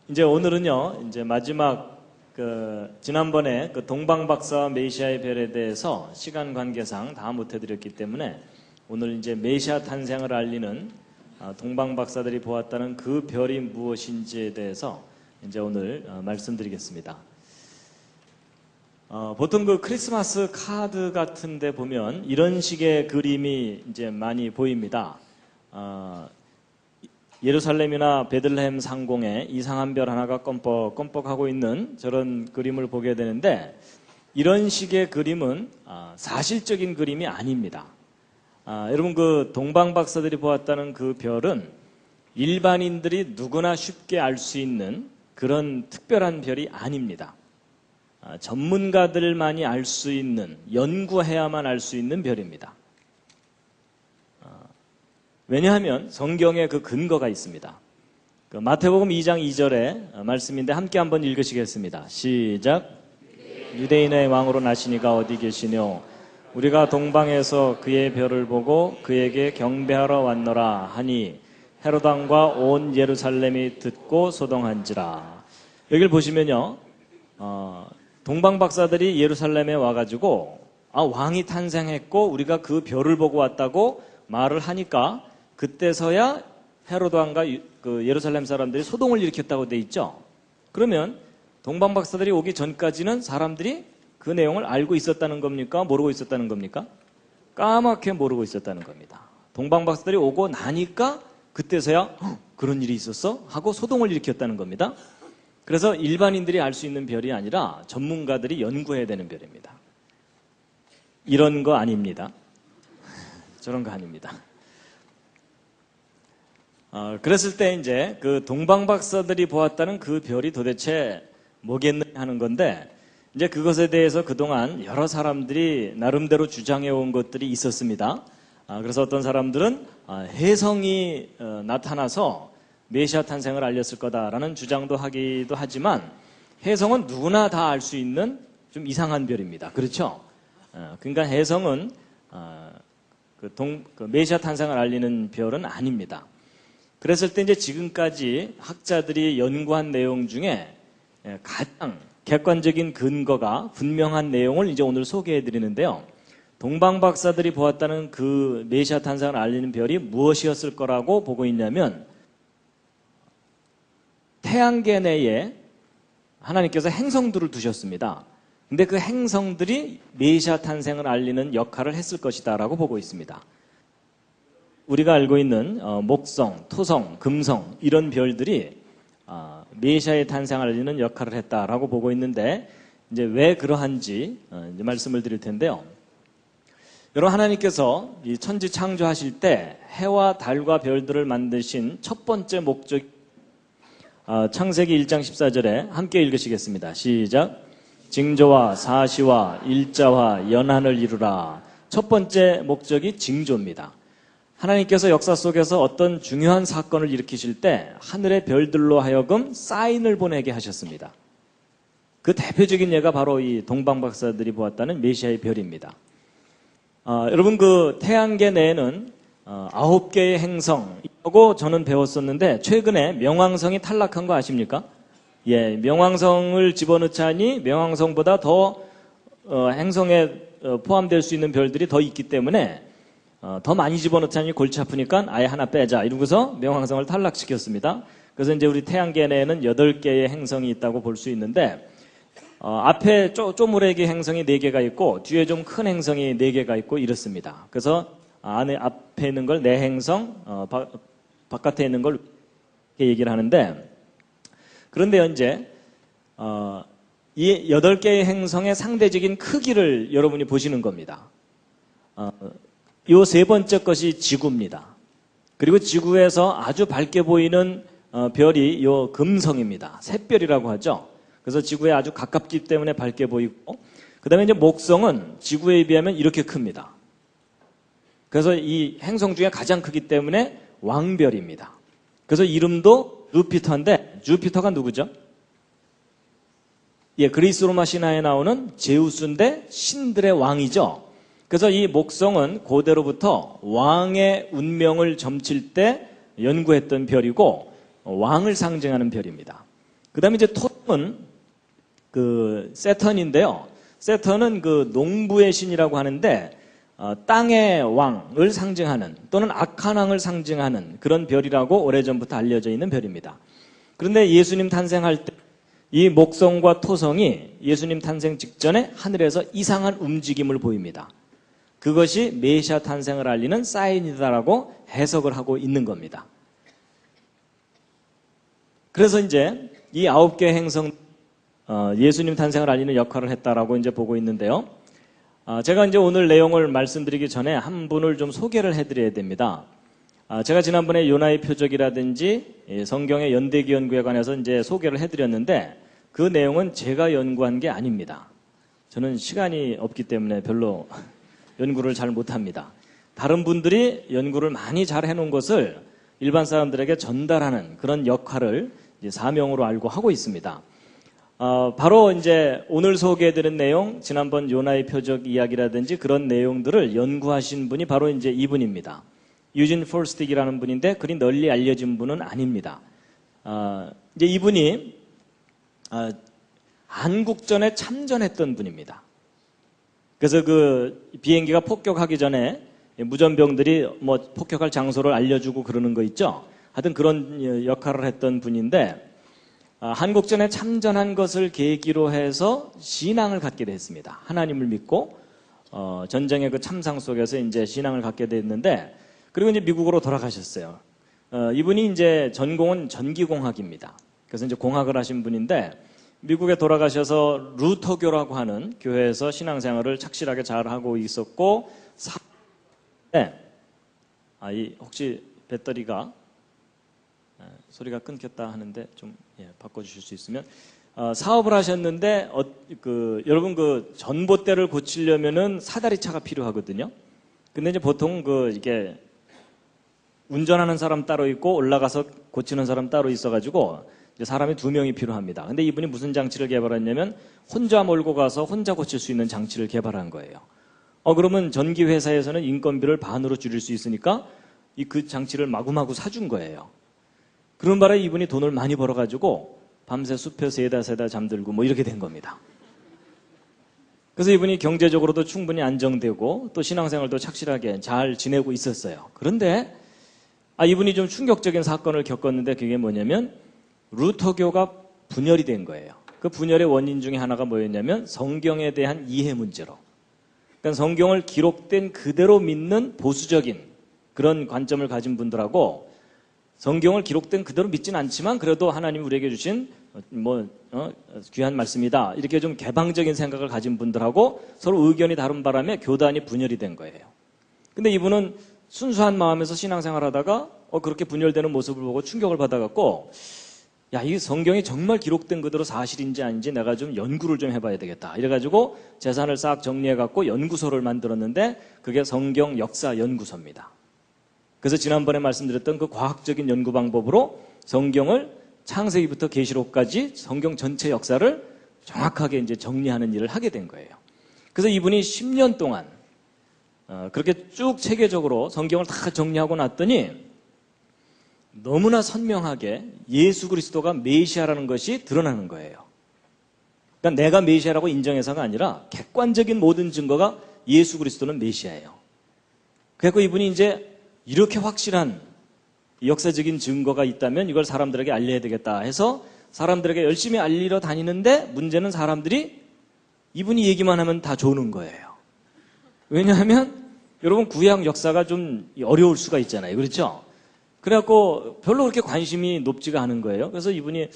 이제 오늘은요, 이제 마지막 지난번에 동방박사와 메시아의 별에 대해서 시간 관계상 다 못해드렸기 때문에 오늘 이제 메시아 탄생을 알리는 동방박사들이 보았다는 그 별이 무엇인지에 대해서 이제 오늘 말씀드리겠습니다. 보통 그 크리스마스 카드 같은데 보면 이런 식의 그림이 이제 많이 보입니다. 예루살렘이나 베들레헴 상공에 이상한 별 하나가 껌뻑껌뻑하고 있는 저런 그림을 보게 되는데, 이런 식의 그림은 사실적인 그림이 아닙니다. 여러분, 그 동방박사들이 보았다는 그 별은 일반인들이 누구나 쉽게 알 수 있는 그런 특별한 별이 아닙니다. 전문가들만이 알 수 있는, 연구해야만 알 수 있는 별입니다. 왜냐하면 성경에 그 근거가 있습니다. 마태복음 2장 2절의 말씀인데 함께 한번 읽으시겠습니다. 시작. 유대인의 왕으로 나시니가 어디 계시뇨? 우리가 동방에서 그의 별을 보고 그에게 경배하러 왔노라 하니 헤롯 왕과 온 예루살렘이 듣고 소동한지라. 여기를 보시면요, 동방박사들이 예루살렘에 와가지고 왕이 탄생했고 우리가 그 별을 보고 왔다고 말을 하니까 그때서야 헤롯 왕과 그 예루살렘 사람들이 소동을 일으켰다고 돼 있죠. 그러면 동방박사들이 오기 전까지는 사람들이 그 내용을 알고 있었다는 겁니까? 모르고 있었다는 겁니까? 까맣게 모르고 있었다는 겁니다. 동방박사들이 오고 나니까 그때서야 그런 일이 있었어? 하고 소동을 일으켰다는 겁니다. 그래서 일반인들이 알 수 있는 별이 아니라 전문가들이 연구해야 되는 별입니다. 이런 거 아닙니다. 저런 거 아닙니다. 그랬을 때 이제 그 동방박사들이 보았다는 그 별이 도대체 뭐겠느냐 하는 건데, 이제 그것에 대해서 그동안 여러 사람들이 나름대로 주장해 온 것들이 있었습니다. 그래서 어떤 사람들은 혜성이 나타나서 메시아 탄생을 알렸을 거다라는 주장도 하기도 하지만, 혜성은 누구나 다 알 수 있는 좀 이상한 별입니다. 그렇죠? 그러니까 혜성은 메시아 탄생을 알리는 별은 아닙니다. 그랬을 때 이제 지금까지 학자들이 연구한 내용 중에 가장 객관적인 근거가 분명한 내용을 이제 오늘 소개해 드리는데요. 동방박사들이 보았다는 그 메시아 탄생을 알리는 별이 무엇이었을 거라고 보고 있냐면, 태양계 내에 하나님께서 행성들을 두셨습니다. 근데 그 행성들이 메시아 탄생을 알리는 역할을 했을 것이다 라고 보고 있습니다. 우리가 알고 있는 목성, 토성, 금성 이런 별들이 메시아의 탄생을 알리는 역할을 했다라고 보고 있는데, 이제 왜 그러한지 이제 말씀을 드릴 텐데요. 여러분, 하나님께서 이 천지 창조하실 때 해와 달과 별들을 만드신 첫 번째 목적, 창세기 1장 14절에 함께 읽으시겠습니다. 시작. 징조와 사시와 일자와 연한을 이루라. 첫 번째 목적이 징조입니다. 하나님께서 역사 속에서 어떤 중요한 사건을 일으키실 때 하늘의 별들로 하여금 사인을 보내게 하셨습니다. 그 대표적인 예가 바로 이 동방박사들이 보았다는 메시아의 별입니다. 여러분, 그 태양계 내에는 9개의 행성이라고 저는 배웠었는데, 최근에 명왕성이 탈락한 거 아십니까? 예, 명왕성을 집어넣자니 명왕성보다 더 행성에 포함될 수 있는 별들이 더 있기 때문에 더 많이 집어넣자니 골치 아프니까 아예 하나 빼자 이러고서 명왕성을 탈락시켰습니다. 그래서 이제 우리 태양계 내에는 8개의 행성이 있다고 볼 수 있는데, 앞에 쪼무레기 행성이 4개가 있고 뒤에 좀 큰 행성이 4개가 있고 이렇습니다. 그래서 앞에 있는 걸 내행성, 바깥에 있는 걸 이렇게 얘기를 하는데, 그런데 이제 이 8개의 행성의 상대적인 크기를 여러분이 보시는 겁니다. 요 세 번째 것이 지구입니다. 그리고 지구에서 아주 밝게 보이는 별이 요 금성입니다. 샛별이라고 하죠. 그래서 지구에 아주 가깝기 때문에 밝게 보이고, 그 다음에 이제 목성은 지구에 비하면 이렇게 큽니다. 그래서 이 행성 중에 가장 크기 때문에 왕별입니다. 그래서 이름도 주피터인데, 주피터가 누구죠? 예, 그리스 로마 신화에 나오는 제우스인데 신들의 왕이죠. 그래서 이 목성은 고대로부터 왕의 운명을 점칠 때 연구했던 별이고 왕을 상징하는 별입니다. 그다음에 이제 토는 그 세턴인데요. 세턴은 그 농부의 신이라고 하는데 땅의 왕을 상징하는 또는 악한 왕을 상징하는 그런 별이라고 오래전부터 알려져 있는 별입니다. 그런데 예수님 탄생할 때 이 목성과 토성이 예수님 탄생 직전에 하늘에서 이상한 움직임을 보입니다. 그것이 메시아 탄생을 알리는 사인이다라고 해석을 하고 있는 겁니다. 그래서 이제 이 9개 행성 예수님 탄생을 알리는 역할을 했다라고 이제 보고 있는데요. 제가 이제 오늘 내용을 말씀드리기 전에 한 분을 좀 소개를 해드려야 됩니다. 제가 지난번에 요나의 표적이라든지 성경의 연대기 연구에 관해서 이제 소개를 해드렸는데 그 내용은 제가 연구한 게 아닙니다. 저는 시간이 없기 때문에 별로 연구를 잘 못합니다. 다른 분들이 연구를 많이 잘 해놓은 것을 일반 사람들에게 전달하는 그런 역할을 이제 사명으로 알고 하고 있습니다. 바로 이제 오늘 소개해드린 내용, 지난번 요나의 표적 이야기라든지 그런 내용들을 연구하신 분이 바로 이제 이분입니다. 유진 폴스틱이라는 분인데 그리 널리 알려진 분은 아닙니다. 이제 이분이 한국전에 참전했던 분입니다. 그래서 그 비행기가 폭격하기 전에 무전병들이 뭐 폭격할 장소를 알려주고 그러는 거 있죠. 하여튼 그런 역할을 했던 분인데 한국전에 참전한 것을 계기로 해서 신앙을 갖게 됐습니다. 하나님을 믿고 전쟁의 그 참상 속에서 이제 신앙을 갖게 됐는데 그리고 이제 미국으로 돌아가셨어요. 이분이 이제 전공은 전기공학입니다. 그래서 이제 공학을 하신 분인데 미국에 돌아가셔서 루터교라고 하는 교회에서 신앙생활을 착실하게 잘 하고 있었고 혹시 배터리가 소리가 끊겼다 하는데 좀 바꿔주실 수 있으면 사업을 하셨는데 여러분 그 전봇대를 고치려면은 사다리차가 필요하거든요. 근데 이제 보통 이게 운전하는 사람 따로 있고 올라가서 고치는 사람 따로 있어가지고 이제 사람이 2명이 필요합니다. 근데 이분이 무슨 장치를 개발했냐면 혼자 몰고 가서 혼자 고칠 수 있는 장치를 개발한 거예요. 그러면 전기 회사에서는 인건비를 반으로 줄일 수 있으니까 그 장치를 마구마구 사준 거예요. 그런 바람에 이분이 돈을 많이 벌어가지고 밤새 숲에 세다 잠들고 뭐 이렇게 된 겁니다. 그래서 이분이 경제적으로도 충분히 안정되고 또 신앙생활도 착실하게 잘 지내고 있었어요. 그런데 이분이 좀 충격적인 사건을 겪었는데 그게 뭐냐면 루터교가 분열이 된 거예요. 그 분열의 원인 중에 하나가 뭐였냐면 성경에 대한 이해 문제로. 그러니까 성경을 기록된 그대로 믿는 보수적인 그런 관점을 가진 분들하고 성경을 기록된 그대로 믿지는 않지만 그래도 하나님이 우리에게 주신 귀한 말씀이다. 이렇게 좀 개방적인 생각을 가진 분들하고 서로 의견이 다른 바람에 교단이 분열이 된 거예요. 근데 이분은 순수한 마음에서 신앙생활 하다가 그렇게 분열되는 모습을 보고 충격을 받아갖고 이 성경이 정말 기록된 그대로 사실인지 아닌지 내가 좀 연구를 좀 해봐야 되겠다. 이래가지고 재산을 싹 정리해갖고 연구소를 만들었는데 그게 성경 역사 연구소입니다. 그래서 지난번에 말씀드렸던 그 과학적인 연구 방법으로 성경을 창세기부터 계시록까지 성경 전체 역사를 정확하게 이제 정리하는 일을 하게 된 거예요. 그래서 이분이 10년 동안 그렇게 쭉 체계적으로 성경을 다 정리하고 났더니 너무나 선명하게 예수 그리스도가 메시아라는 것이 드러나는 거예요. 그러니까 내가 메시아라고 인정해서가 아니라 객관적인 모든 증거가 예수 그리스도는 메시아예요. 그래서 이분이 이제 이렇게 확실한 역사적인 증거가 있다면 이걸 사람들에게 알려야 되겠다 해서 사람들에게 열심히 알리러 다니는데 문제는 사람들이 이분이 얘기만 하면 다 조는 거예요. 왜냐하면 여러분 구약 역사가 좀 어려울 수가 있잖아요. 그렇죠? 그래갖고 별로 그렇게 관심이 높지가 않은 거예요. 그래서 이분이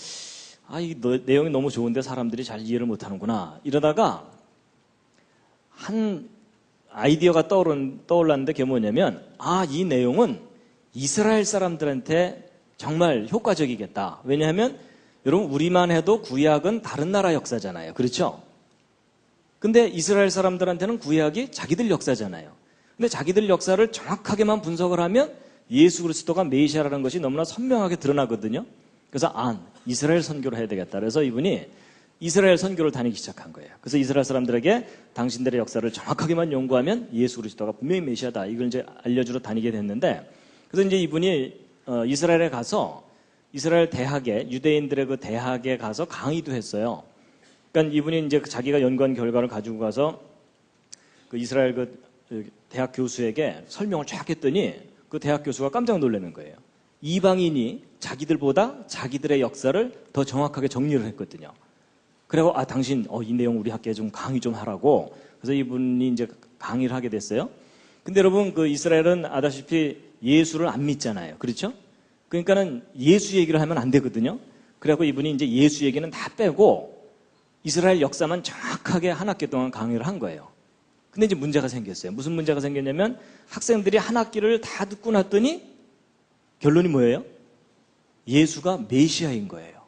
이 내용이 너무 좋은데 사람들이 잘 이해를 못하는구나 이러다가 한 아이디어가 떠올랐는데 그게 뭐냐면 이 내용은 이스라엘 사람들한테 정말 효과적이겠다. 왜냐하면 여러분 우리만 해도 구약은 다른 나라 역사잖아요. 그렇죠? 근데 이스라엘 사람들한테는 구약이 자기들 역사잖아요. 근데 자기들 역사를 정확하게만 분석을 하면 예수 그리스도가 메시아라는 것이 너무나 선명하게 드러나거든요. 그래서 이스라엘 선교를 해야 되겠다. 그래서 이분이 이스라엘 선교를 다니기 시작한 거예요. 그래서 이스라엘 사람들에게 당신들의 역사를 정확하게만 연구하면 예수 그리스도가 분명히 메시아다. 이걸 이제 알려주러 다니게 됐는데, 그래서 이제 이분이 이스라엘에 가서 이스라엘 대학에, 유대인들의 그 대학에 가서 강의도 했어요. 그러니까 이분이 이제 자기가 연구한 결과를 가지고 가서 그 이스라엘 그 대학 교수에게 설명을 쫙 했더니 그 대학 교수가 깜짝 놀라는 거예요. 이방인이 자기들보다 자기들의 역사를 더 정확하게 정리를 했거든요. 그리고 당신 이 내용 우리 학교에 좀 강의 좀 하라고. 그래서 이분이 이제 강의를 하게 됐어요. 근데 여러분 그 이스라엘은 아다시피 예수를 안 믿잖아요. 그렇죠? 그러니까는 예수 얘기를 하면 안 되거든요. 그래갖고 이분이 이제 예수 얘기는 다 빼고 이스라엘 역사만 정확하게 한 학기 동안 강의를 한 거예요. 근데 이제 문제가 생겼어요. 무슨 문제가 생겼냐면 학생들이 한 학기를 다 듣고 났더니 결론이 뭐예요? 예수가 메시아인 거예요.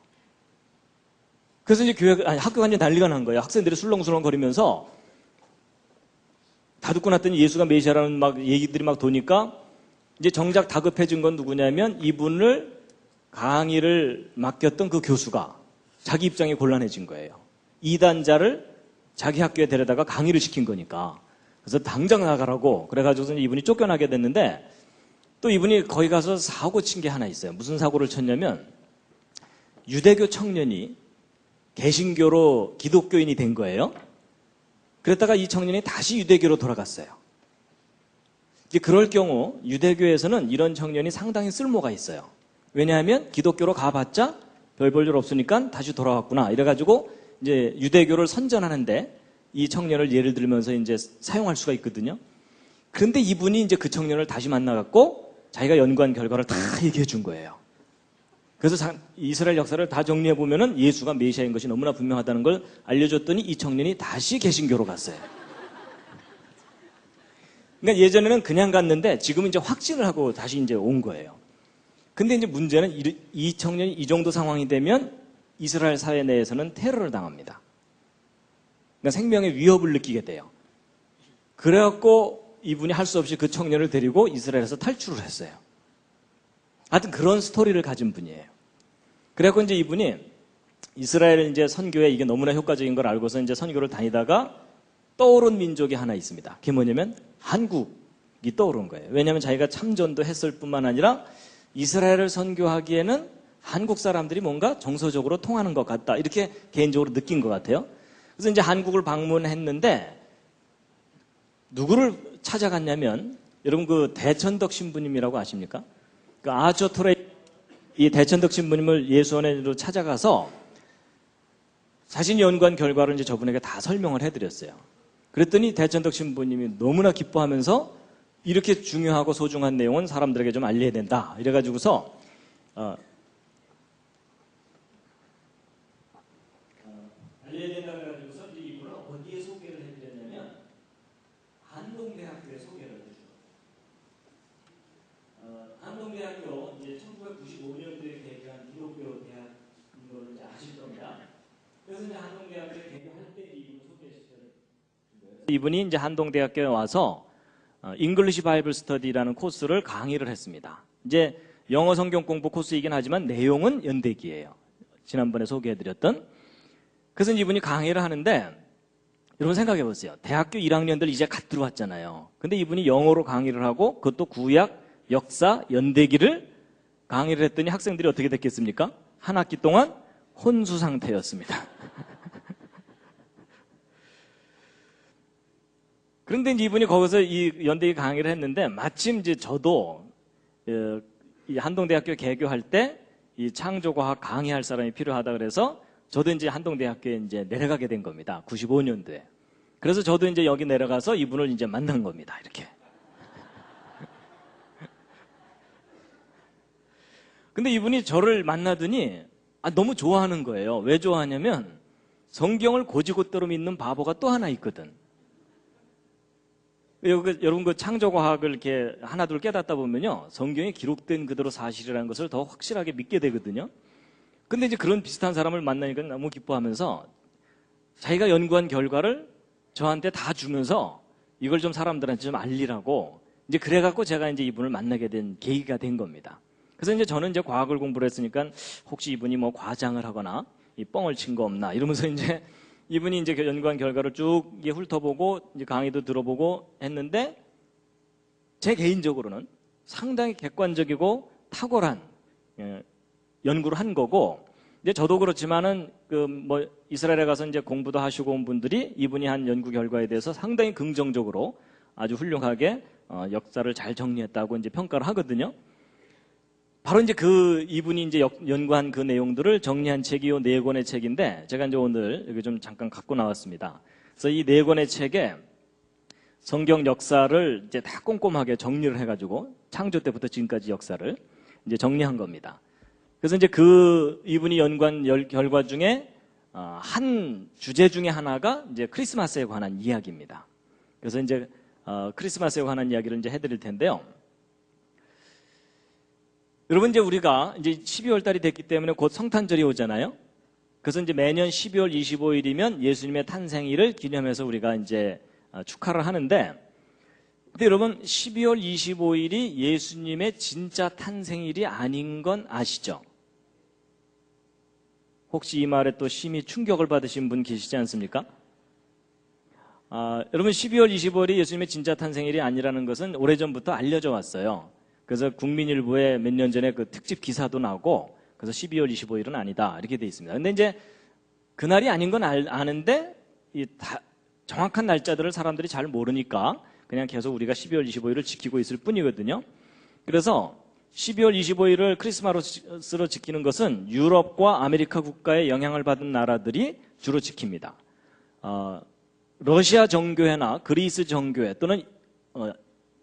그래서 이제 학교가 이제 난리가 난 거예요. 학생들이 술렁술렁 거리면서 다 듣고 났더니 예수가 메시아라는 막 얘기들이 막 도니까 이제 정작 다급해진 건 누구냐면 이분을 강의를 맡겼던 그 교수가 자기 입장이 곤란해진 거예요. 이단자를 자기 학교에 데려다가 강의를 시킨 거니까. 그래서 당장 나가라고 그래가지고 이분이 쫓겨나게 됐는데 또 이분이 거기 가서 사고 친 게 하나 있어요. 무슨 사고를 쳤냐면 유대교 청년이 개신교로 기독교인이 된 거예요. 그랬다가 이 청년이 다시 유대교로 돌아갔어요. 이제 그럴 경우 유대교에서는 이런 청년이 상당히 쓸모가 있어요. 왜냐하면 기독교로 가봤자 별 볼 일 없으니까 다시 돌아왔구나. 이래가지고 이제 유대교를 선전하는데 이 청년을 예를 들면서 이제 사용할 수가 있거든요. 그런데 이분이 이제 그 청년을 다시 만나갖고 자기가 연구한 결과를 다 얘기해 준 거예요. 그래서 이스라엘 역사를 다 정리해 보면은 예수가 메시아인 것이 너무나 분명하다는 걸 알려줬더니 이 청년이 다시 개신교로 갔어요. 그러니까 예전에는 그냥 갔는데 지금은 이제 확신을 하고 다시 이제 온 거예요. 근데 이제 문제는 이 청년이 이 정도 상황이 되면 이스라엘 사회 내에서는 테러를 당합니다. 그러니까 생명의 위협을 느끼게 돼요. 그래갖고 이분이 할 수 없이 그 청년을 데리고 이스라엘에서 탈출을 했어요. 하여튼 그런 스토리를 가진 분이에요. 그래갖고 이제 이분이 이스라엘 이제 선교에 이게 너무나 효과적인 걸 알고서 이제 선교를 다니다가 떠오른 민족이 하나 있습니다. 그게 뭐냐면 한국이 떠오른 거예요. 왜냐하면 자기가 참전도 했을 뿐만 아니라 이스라엘을 선교하기에는 한국 사람들이 뭔가 정서적으로 통하는 것 같다. 이렇게 개인적으로 느낀 것 같아요. 그래서 이제 한국을 방문했는데 누구를 찾아갔냐면 여러분 그 대천덕 신부님이라고 아십니까? 그 아처 토레 이 대천덕 신부님을 예수원으로 찾아가서 자신이 연구한 결과를 이제 저분에게 다 설명을 해드렸어요. 그랬더니 대천덕 신부님이 너무나 기뻐하면서 이렇게 중요하고 소중한 내용은 사람들에게 좀 알려야 된다. 이래가지고서 알려야 된다 그래가지고서 이분을 어디에 소개를 해드렸냐면 한동대학교에 소개를 해주죠. 한동대학교 이제 1995년도에 개교한 기독교 대학인 걸 이제 아실 겁니다. 그래서 이제 한동대학교에 개교할 때 이분을 소개시켜요. 이분이 이제 한동대학교에 와서 잉글리시 바이블 스터디라는 코스를 강의를 했습니다. 이제 영어 성경 공부 코스이긴 하지만 내용은 연대기예요. 지난번에 소개해드렸던. 그래서 이분이 강의를 하는데 여러분 생각해 보세요. 대학교 1학년들 이제 갓 들어왔잖아요. 근데 이분이 영어로 강의를 하고 그것도 구약, 역사, 연대기를 강의를 했더니 학생들이 어떻게 됐겠습니까? 한 학기 동안 혼수 상태였습니다. 그런데 이제 이분이 거기서 이 연대기 강의를 했는데 마침 이제 저도 이 한동대학교 개교할 때 이 창조과학 강의할 사람이 필요하다 그래서 저도 이제 한동대학교에 이제 내려가게 된 겁니다. 95년도에. 그래서 저도 이제 여기 내려가서 이분을 이제 만난 겁니다. 이렇게. 근데 이분이 저를 만나더니 너무 좋아하는 거예요. 왜 좋아하냐면 성경을 곧이곧대로 믿는 바보가 또 하나 있거든. 여러분 그 창조과학을 이렇게 하나둘 깨닫다 보면요. 성경에 기록된 그대로 사실이라는 것을 더 확실하게 믿게 되거든요. 근데 이제 그런 비슷한 사람을 만나니까 너무 기뻐하면서 자기가 연구한 결과를 저한테 다 주면서 이걸 좀 사람들한테 좀 알리라고 이제 그래갖고 제가 이제 이분을 만나게 된 계기가 된 겁니다. 그래서 이제 저는 이제 과학을 공부를 했으니까 혹시 이분이 뭐 과장을 하거나 이 뻥을 친 거 없나 이러면서 이제 이분이 이제 연구한 결과를 쭉 훑어보고 이제 강의도 들어보고 했는데 제 개인적으로는 상당히 객관적이고 탁월한 연구를 한 거고, 이제 저도 그렇지만은 이스라엘에 가서 이제 공부도 하시고 온 분들이 이분이 한 연구 결과에 대해서 상당히 긍정적으로 아주 훌륭하게 역사를 잘 정리했다고 이제 평가를 하거든요. 바로 이제 이분이 이제 연구한 그 내용들을 정리한 책이 요 4권의 책인데, 제가 이제 오늘 여기 좀 잠깐 갖고 나왔습니다. 그래서 이 4권의 책에 성경 역사를 이제 다 꼼꼼하게 정리를 해가지고 창조 때부터 지금까지 역사를 이제 정리한 겁니다. 그래서 이제 이분이 연구한 결과 중에 한 주제 중에 하나가 이제 크리스마스에 관한 이야기입니다. 그래서 이제 크리스마스에 관한 이야기를 이제 해드릴 텐데요. 여러분, 이제 우리가 이제 12월 달이 됐기 때문에 곧 성탄절이 오잖아요. 그래서 이제 매년 12월 25일이면 예수님의 탄생일을 기념해서 우리가 이제 축하를 하는데, 근데 여러분, 12월 25일이 예수님의 진짜 탄생일이 아닌 건 아시죠? 혹시 이 말에 또 심히 충격을 받으신 분 계시지 않습니까? 여러분, 12월 25일이 예수님의 진짜 탄생일이 아니라는 것은 오래전부터 알려져 왔어요. 그래서 국민일보에 몇 년 전에 그 특집 기사도 나오고, 그래서 12월 25일은 아니다 이렇게 돼 있습니다. 근데 이제 그날이 아닌 건 아는데 정확한 날짜들을 사람들이 잘 모르니까 그냥 계속 우리가 12월 25일을 지키고 있을 뿐이거든요. 그래서 12월 25일을 크리스마스로 지키는 것은 유럽과 아메리카 국가의 영향을 받은 나라들이 주로 지킵니다. 러시아 정교회나 그리스 정교회 또는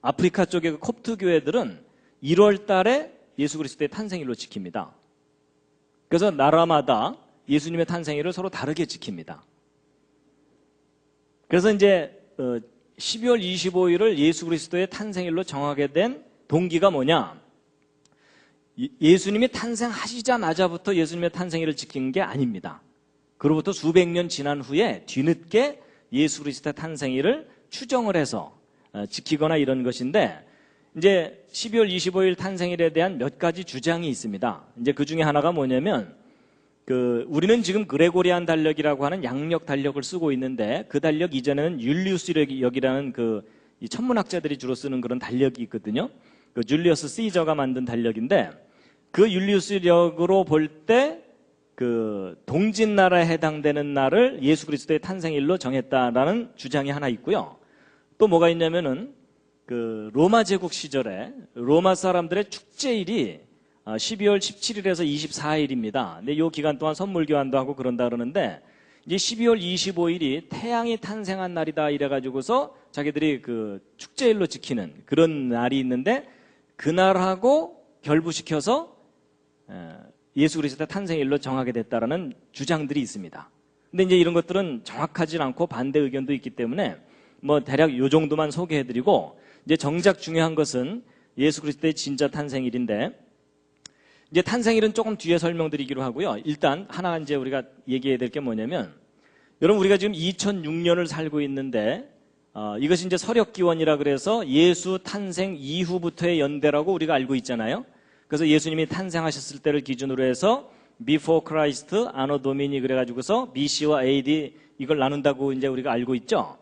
아프리카 쪽의 콥트 교회들은 1월 달에 예수 그리스도의 탄생일로 지킵니다. 그래서 나라마다 예수님의 탄생일을 서로 다르게 지킵니다. 그래서 이제 12월 25일을 예수 그리스도의 탄생일로 정하게 된 동기가 뭐냐? 예수님이 탄생하시자마자부터 예수님의 탄생일을 지킨 게 아닙니다. 그로부터 수백 년 지난 후에 뒤늦게 예수 그리스도의 탄생일을 추정을 해서 지키거나 이런 것인데, 이제 12월 25일 탄생일에 대한 몇 가지 주장이 있습니다. 이제 그 중에 하나가 뭐냐면, 우리는 지금 그레고리안 달력이라고 하는 양력 달력을 쓰고 있는데, 그 달력 이전에는 율리우스력이라는 이 천문학자들이 주로 쓰는 그런 달력이 있거든요. 줄리어스 시저가 만든 달력인데, 그 율리우스력으로 볼 때 동짓나라에 해당되는 날을 예수 그리스도의 탄생일로 정했다라는 주장이 하나 있고요. 또 뭐가 있냐면은 로마 제국 시절에 로마 사람들의 축제일이 12월 17일에서 24일입니다. 근데 이 기간 동안 선물 교환도 하고 그런다 그러는데, 이제 12월 25일이 태양이 탄생한 날이다 이래가지고서 자기들이 축제일로 지키는 그런 날이 있는데, 그날하고 결부시켜서 예수 그리스도의 탄생일로 정하게 됐다라는 주장들이 있습니다. 근데 이제 이런 것들은 정확하지 않고 반대 의견도 있기 때문에 대략 요 정도만 소개해드리고, 이제 정작 중요한 것은 예수 그리스도의 진짜 탄생일인데, 이제 탄생일은 조금 뒤에 설명드리기로 하고요. 일단 하나 이제 우리가 얘기해야 될 게 뭐냐면, 여러분, 우리가 지금 2006년을 살고 있는데, 이것이 이제 서력기원이라 그래서 예수 탄생 이후부터의 연대라고 우리가 알고 있잖아요. 그래서 예수님이 탄생하셨을 때를 기준으로 해서 Before Christ, Anno Domini 그래가지고서 BC와 AD 이걸 나눈다고 이제 우리가 알고 있죠.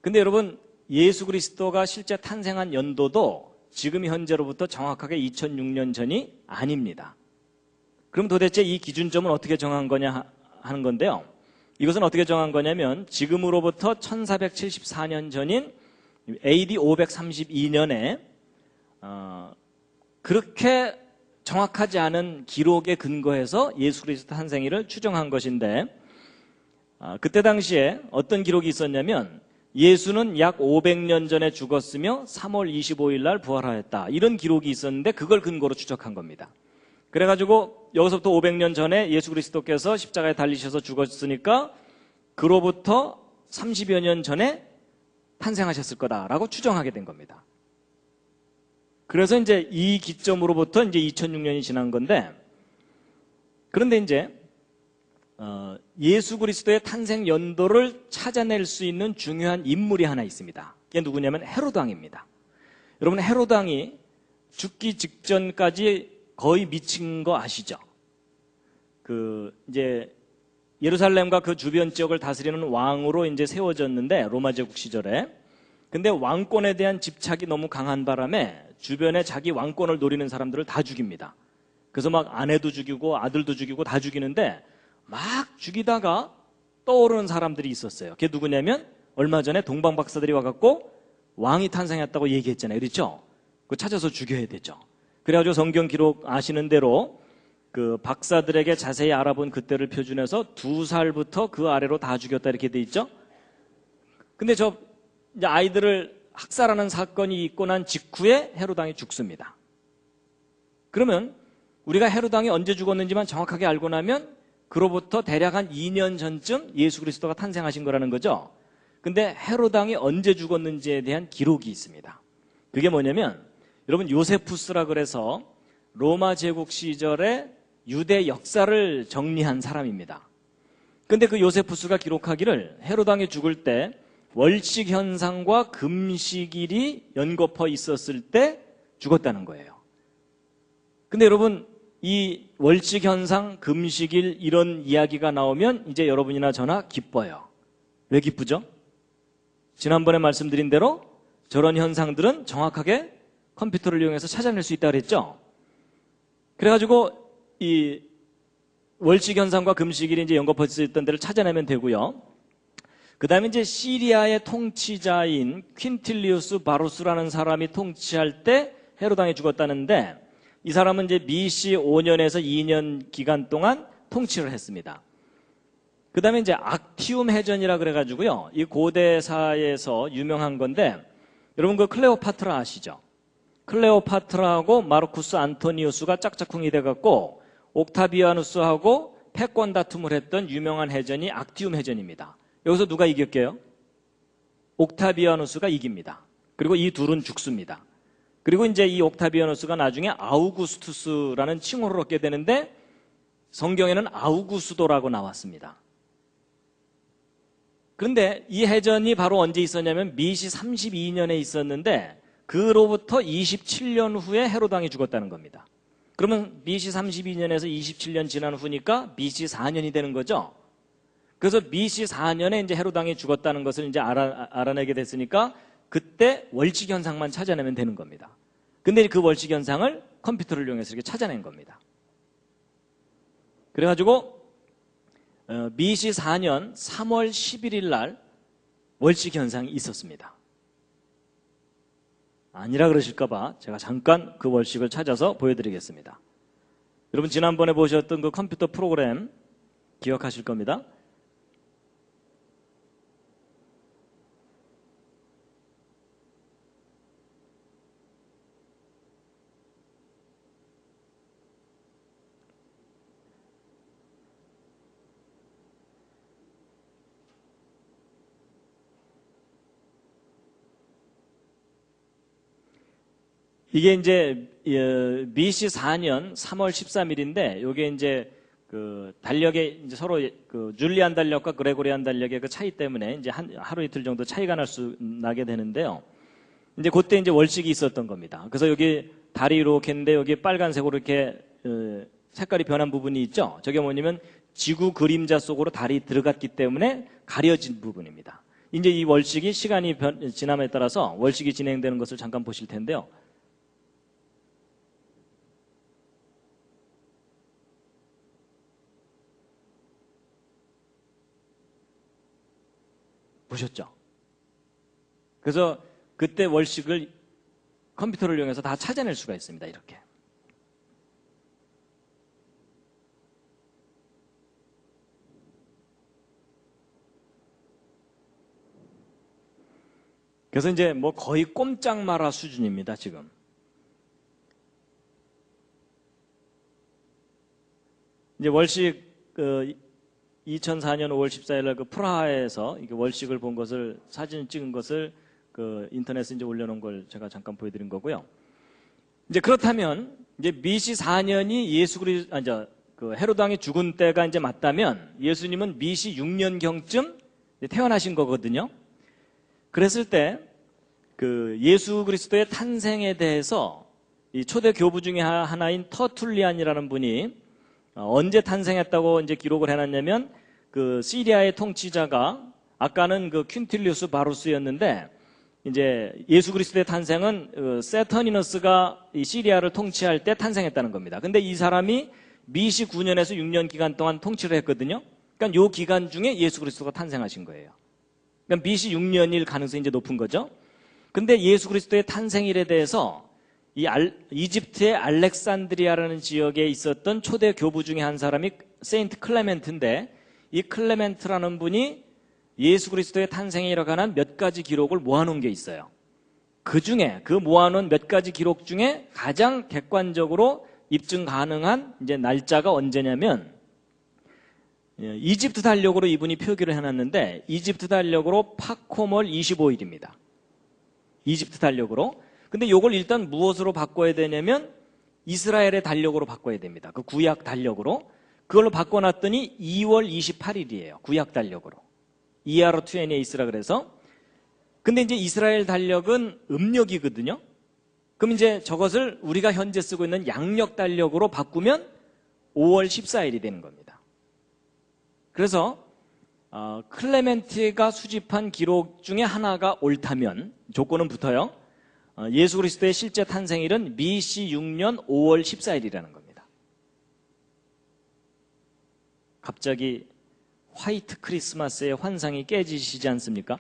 근데 여러분, 예수 그리스도가 실제 탄생한 연도도 지금 현재로부터 정확하게 2006년 전이 아닙니다. 그럼 도대체 이 기준점은 어떻게 정한 거냐 하는 건데요. 이것은 어떻게 정한 거냐면, 지금으로부터 1474년 전인 AD 532년에 그렇게 정확하지 않은 기록에 근거해서 예수 그리스도 탄생일을 추정한 것인데, 그때 당시에 어떤 기록이 있었냐면, 예수는 약 500년 전에 죽었으며 3월 25일 날 부활하였다, 이런 기록이 있었는데 그걸 근거로 추적한 겁니다. 그래가지고 여기서부터 500년 전에 예수 그리스도께서 십자가에 달리셔서 죽었으니까 그로부터 30여 년 전에 탄생하셨을 거다라고 추정하게 된 겁니다. 그래서 이제 이 기점으로부터 이제 2006년이 지난 건데, 그런데 이제 예수 그리스도의 탄생 연도를 찾아낼 수 있는 중요한 인물이 하나 있습니다. 그게 누구냐면 헤로드 왕입니다. 여러분, 헤로드 왕이 죽기 직전까지 거의 미친 거 아시죠? 이제 예루살렘과 그 주변 지역을 다스리는 왕으로 이제 세워졌는데, 로마 제국 시절에. 근데 왕권에 대한 집착이 너무 강한 바람에 주변에 자기 왕권을 노리는 사람들을 다 죽입니다. 그래서 막 아내도 죽이고 아들도 죽이고 다 죽이는데 막 죽이다가 떠오르는 사람들이 있었어요. 그게 누구냐면 얼마 전에 동방 박사들이 와갖고 왕이 탄생했다고 얘기했잖아요. 그렇죠? 그거 찾아서 죽여야 되죠. 그래가지고 성경 기록 아시는 대로 그 박사들에게 자세히 알아본 그때를 표준해서 2살부터 그 아래로 다 죽였다 이렇게 돼 있죠. 근데 저 이제 아이들을 학살하는 사건이 있고 난 직후에 헤롯 왕이 죽습니다. 그러면 우리가 헤롯 왕이 언제 죽었는지만 정확하게 알고 나면 그로부터 대략 한 2년 전쯤 예수 그리스도가 탄생하신 거라는 거죠. 근데 헤롯 왕이 언제 죽었는지에 대한 기록이 있습니다. 그게 뭐냐면 여러분 요세푸스라 그래서 로마 제국 시절에 유대 역사를 정리한 사람입니다. 근데 그 요세푸스가 기록하기를 헤롯 왕이 죽을 때 월식 현상과 금식일이 연거푸 있었을 때 죽었다는 거예요. 근데 여러분 이 월식 현상, 금식일 이런 이야기가 나오면 이제 여러분이나 저나 기뻐요. 왜 기쁘죠? 지난번에 말씀드린 대로 저런 현상들은 정확하게 컴퓨터를 이용해서 찾아낼 수 있다고 그랬죠? 그래가지고 이 월식 현상과 금식일이 이제 연거푸 있었던 데를 찾아내면 되고요. 그 다음에 이제 시리아의 통치자인 퀸틸리우스 바루스라는 사람이 통치할 때 헤롯 왕이 죽었다는데 이 사람은 이제 BC 5년에서 2년 기간 동안 통치를 했습니다. 그 다음에 이제 악티움 해전이라 그래가지고요. 이 고대사에서 유명한 건데 여러분 그 클레오파트라 아시죠? 클레오파트라하고 마르쿠스 안토니우스가 짝짝꿍이 돼갖고 옥타비아누스하고 패권 다툼을 했던 유명한 해전이 악티움 해전입니다. 여기서 누가 이겼게요? 옥타비아누스가 이깁니다. 그리고 이 둘은 죽습니다. 그리고 이제 이 옥타비아누스가 나중에 아우구스투스라는 칭호를 얻게 되는데 성경에는 아우구스도라고 나왔습니다. 그런데 이 해전이 바로 언제 있었냐면 BC 32년에 있었는데 그로부터 27년 후에 헤롯 왕이 죽었다는 겁니다. 그러면 BC 32년에서 27년 지난 후니까 BC 4년이 되는 거죠. 그래서 BC 4년에 이제 헤롯 왕이 죽었다는 것을 이제 알아내게 됐으니까 그때 월식 현상만 찾아내면 되는 겁니다. 근데 그 월식 현상을 컴퓨터를 이용해서 이렇게 찾아낸 겁니다. 그래가지고 BC 4년 3월 11일 날 월식 현상이 있었습니다. 아니라 그러실까봐 제가 잠깐 그 월식을 찾아서 보여드리겠습니다. 여러분 지난번에 보셨던 그 컴퓨터 프로그램 기억하실 겁니다. 이게 이제 BC 4년 3월 13일인데 이게 이제 그 달력에 이제 서로 그 줄리안 달력과 그레고리안 달력의 그 차이 때문에 이제 하루 이틀 정도 차이가 나게 되는데요. 이제 그때 이제 월식이 있었던 겁니다. 그래서 여기 달이 이렇게 있는데 여기 빨간색으로 이렇게 색깔이 변한 부분이 있죠. 저게 뭐냐면 지구 그림자 속으로 달이 들어갔기 때문에 가려진 부분입니다. 이제 이 월식이 시간이 지남에 따라서 월식이 진행되는 것을 잠깐 보실 텐데요. 보셨죠? 그래서 그때 월식을 컴퓨터를 이용해서 다 찾아낼 수가 있습니다. 이렇게. 그래서 이제 뭐 거의 꼼짝마라 수준입니다. 지금. 이제 월식 2004년 5월 14일 날 그 프라하에서 이게 월식을 본 것을 사진 찍은 것을 그 인터넷에 이제 올려놓은 걸 제가 잠깐 보여드린 거고요. 이제 그렇다면 이제 BC 4년이 그 헤롯 왕이 죽은 때가 이제 맞다면 예수님은 BC 6년 경쯤 태어나신 거거든요. 그랬을 때 그 예수 그리스도의 탄생에 대해서 이 초대 교부 중에 하나인 터툴리안이라는 분이 언제 탄생했다고 이제 기록을 해놨냐면 그 시리아의 통치자가 아까는 그 퀸틸리우스 바루스였는데 이제 예수 그리스도의 탄생은 세터니너스가 이 시리아를 통치할 때 탄생했다는 겁니다. 근데 이 사람이 미시 9년에서 6년 기간 동안 통치를 했거든요. 그러니까 요 기간 중에 예수 그리스도가 탄생하신 거예요. 그러니까 BC 6년일 가능성이 이제 높은 거죠. 근데 예수 그리스도의 탄생일에 대해서 이집트의 알렉산드리아라는 지역에 있었던 초대 교부 중에 한 사람이 세인트 클레멘트인데, 이 클레멘트라는 분이 예수 그리스도의 탄생에 관한 몇 가지 기록을 모아놓은 게 있어요. 그 중에 그 모아놓은 몇 가지 기록 중에 가장 객관적으로 입증 가능한 이제 날짜가 언제냐면, 이집트 달력으로 이분이 표기를 해놨는데, 이집트 달력으로 파코몰 25일입니다. 이집트 달력으로. 근데 요걸 일단 무엇으로 바꿔야 되냐면 이스라엘의 달력으로 바꿔야 됩니다. 그 구약 달력으로. 그걸로 바꿔놨더니 2월 28일이에요. 구약 달력으로. ER28라 그래서. 근데 이제 이스라엘 달력은 음력이거든요. 그럼 이제 저것을 우리가 현재 쓰고 있는 양력 달력으로 바꾸면 5월 14일이 되는 겁니다. 그래서 클레멘트가 수집한 기록 중에 하나가 옳다면, 조건은 붙어요. 예수 그리스도의 실제 탄생일은 BC 6년 5월 14일이라는 겁니다. 갑자기 화이트 크리스마스의 환상이 깨지시지 않습니까?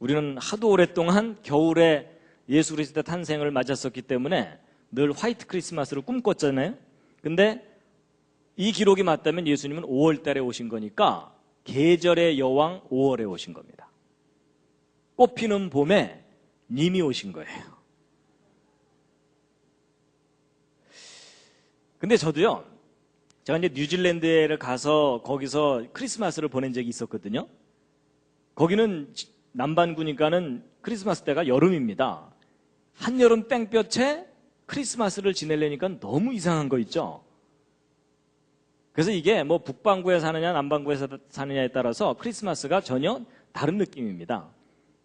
우리는 하도 오랫동안 겨울에 예수 그리스도의 탄생을 맞았었기 때문에 늘 화이트 크리스마스를 꿈꿨잖아요. 근데 이 기록이 맞다면 예수님은 5월 달에 오신 거니까 계절의 여왕 5월에 오신 겁니다. 꽃피는 봄에 님이 오신 거예요. 근데 저도요, 제가 이제 뉴질랜드에 가서 거기서 크리스마스를 보낸 적이 있었거든요. 거기는 남반구니까는 크리스마스 때가 여름입니다. 한여름 땡볕에 크리스마스를 지내려니까 너무 이상한 거 있죠. 그래서 이게 뭐 북반구에 사느냐 남반구에 사느냐에 따라서 크리스마스가 전혀 다른 느낌입니다.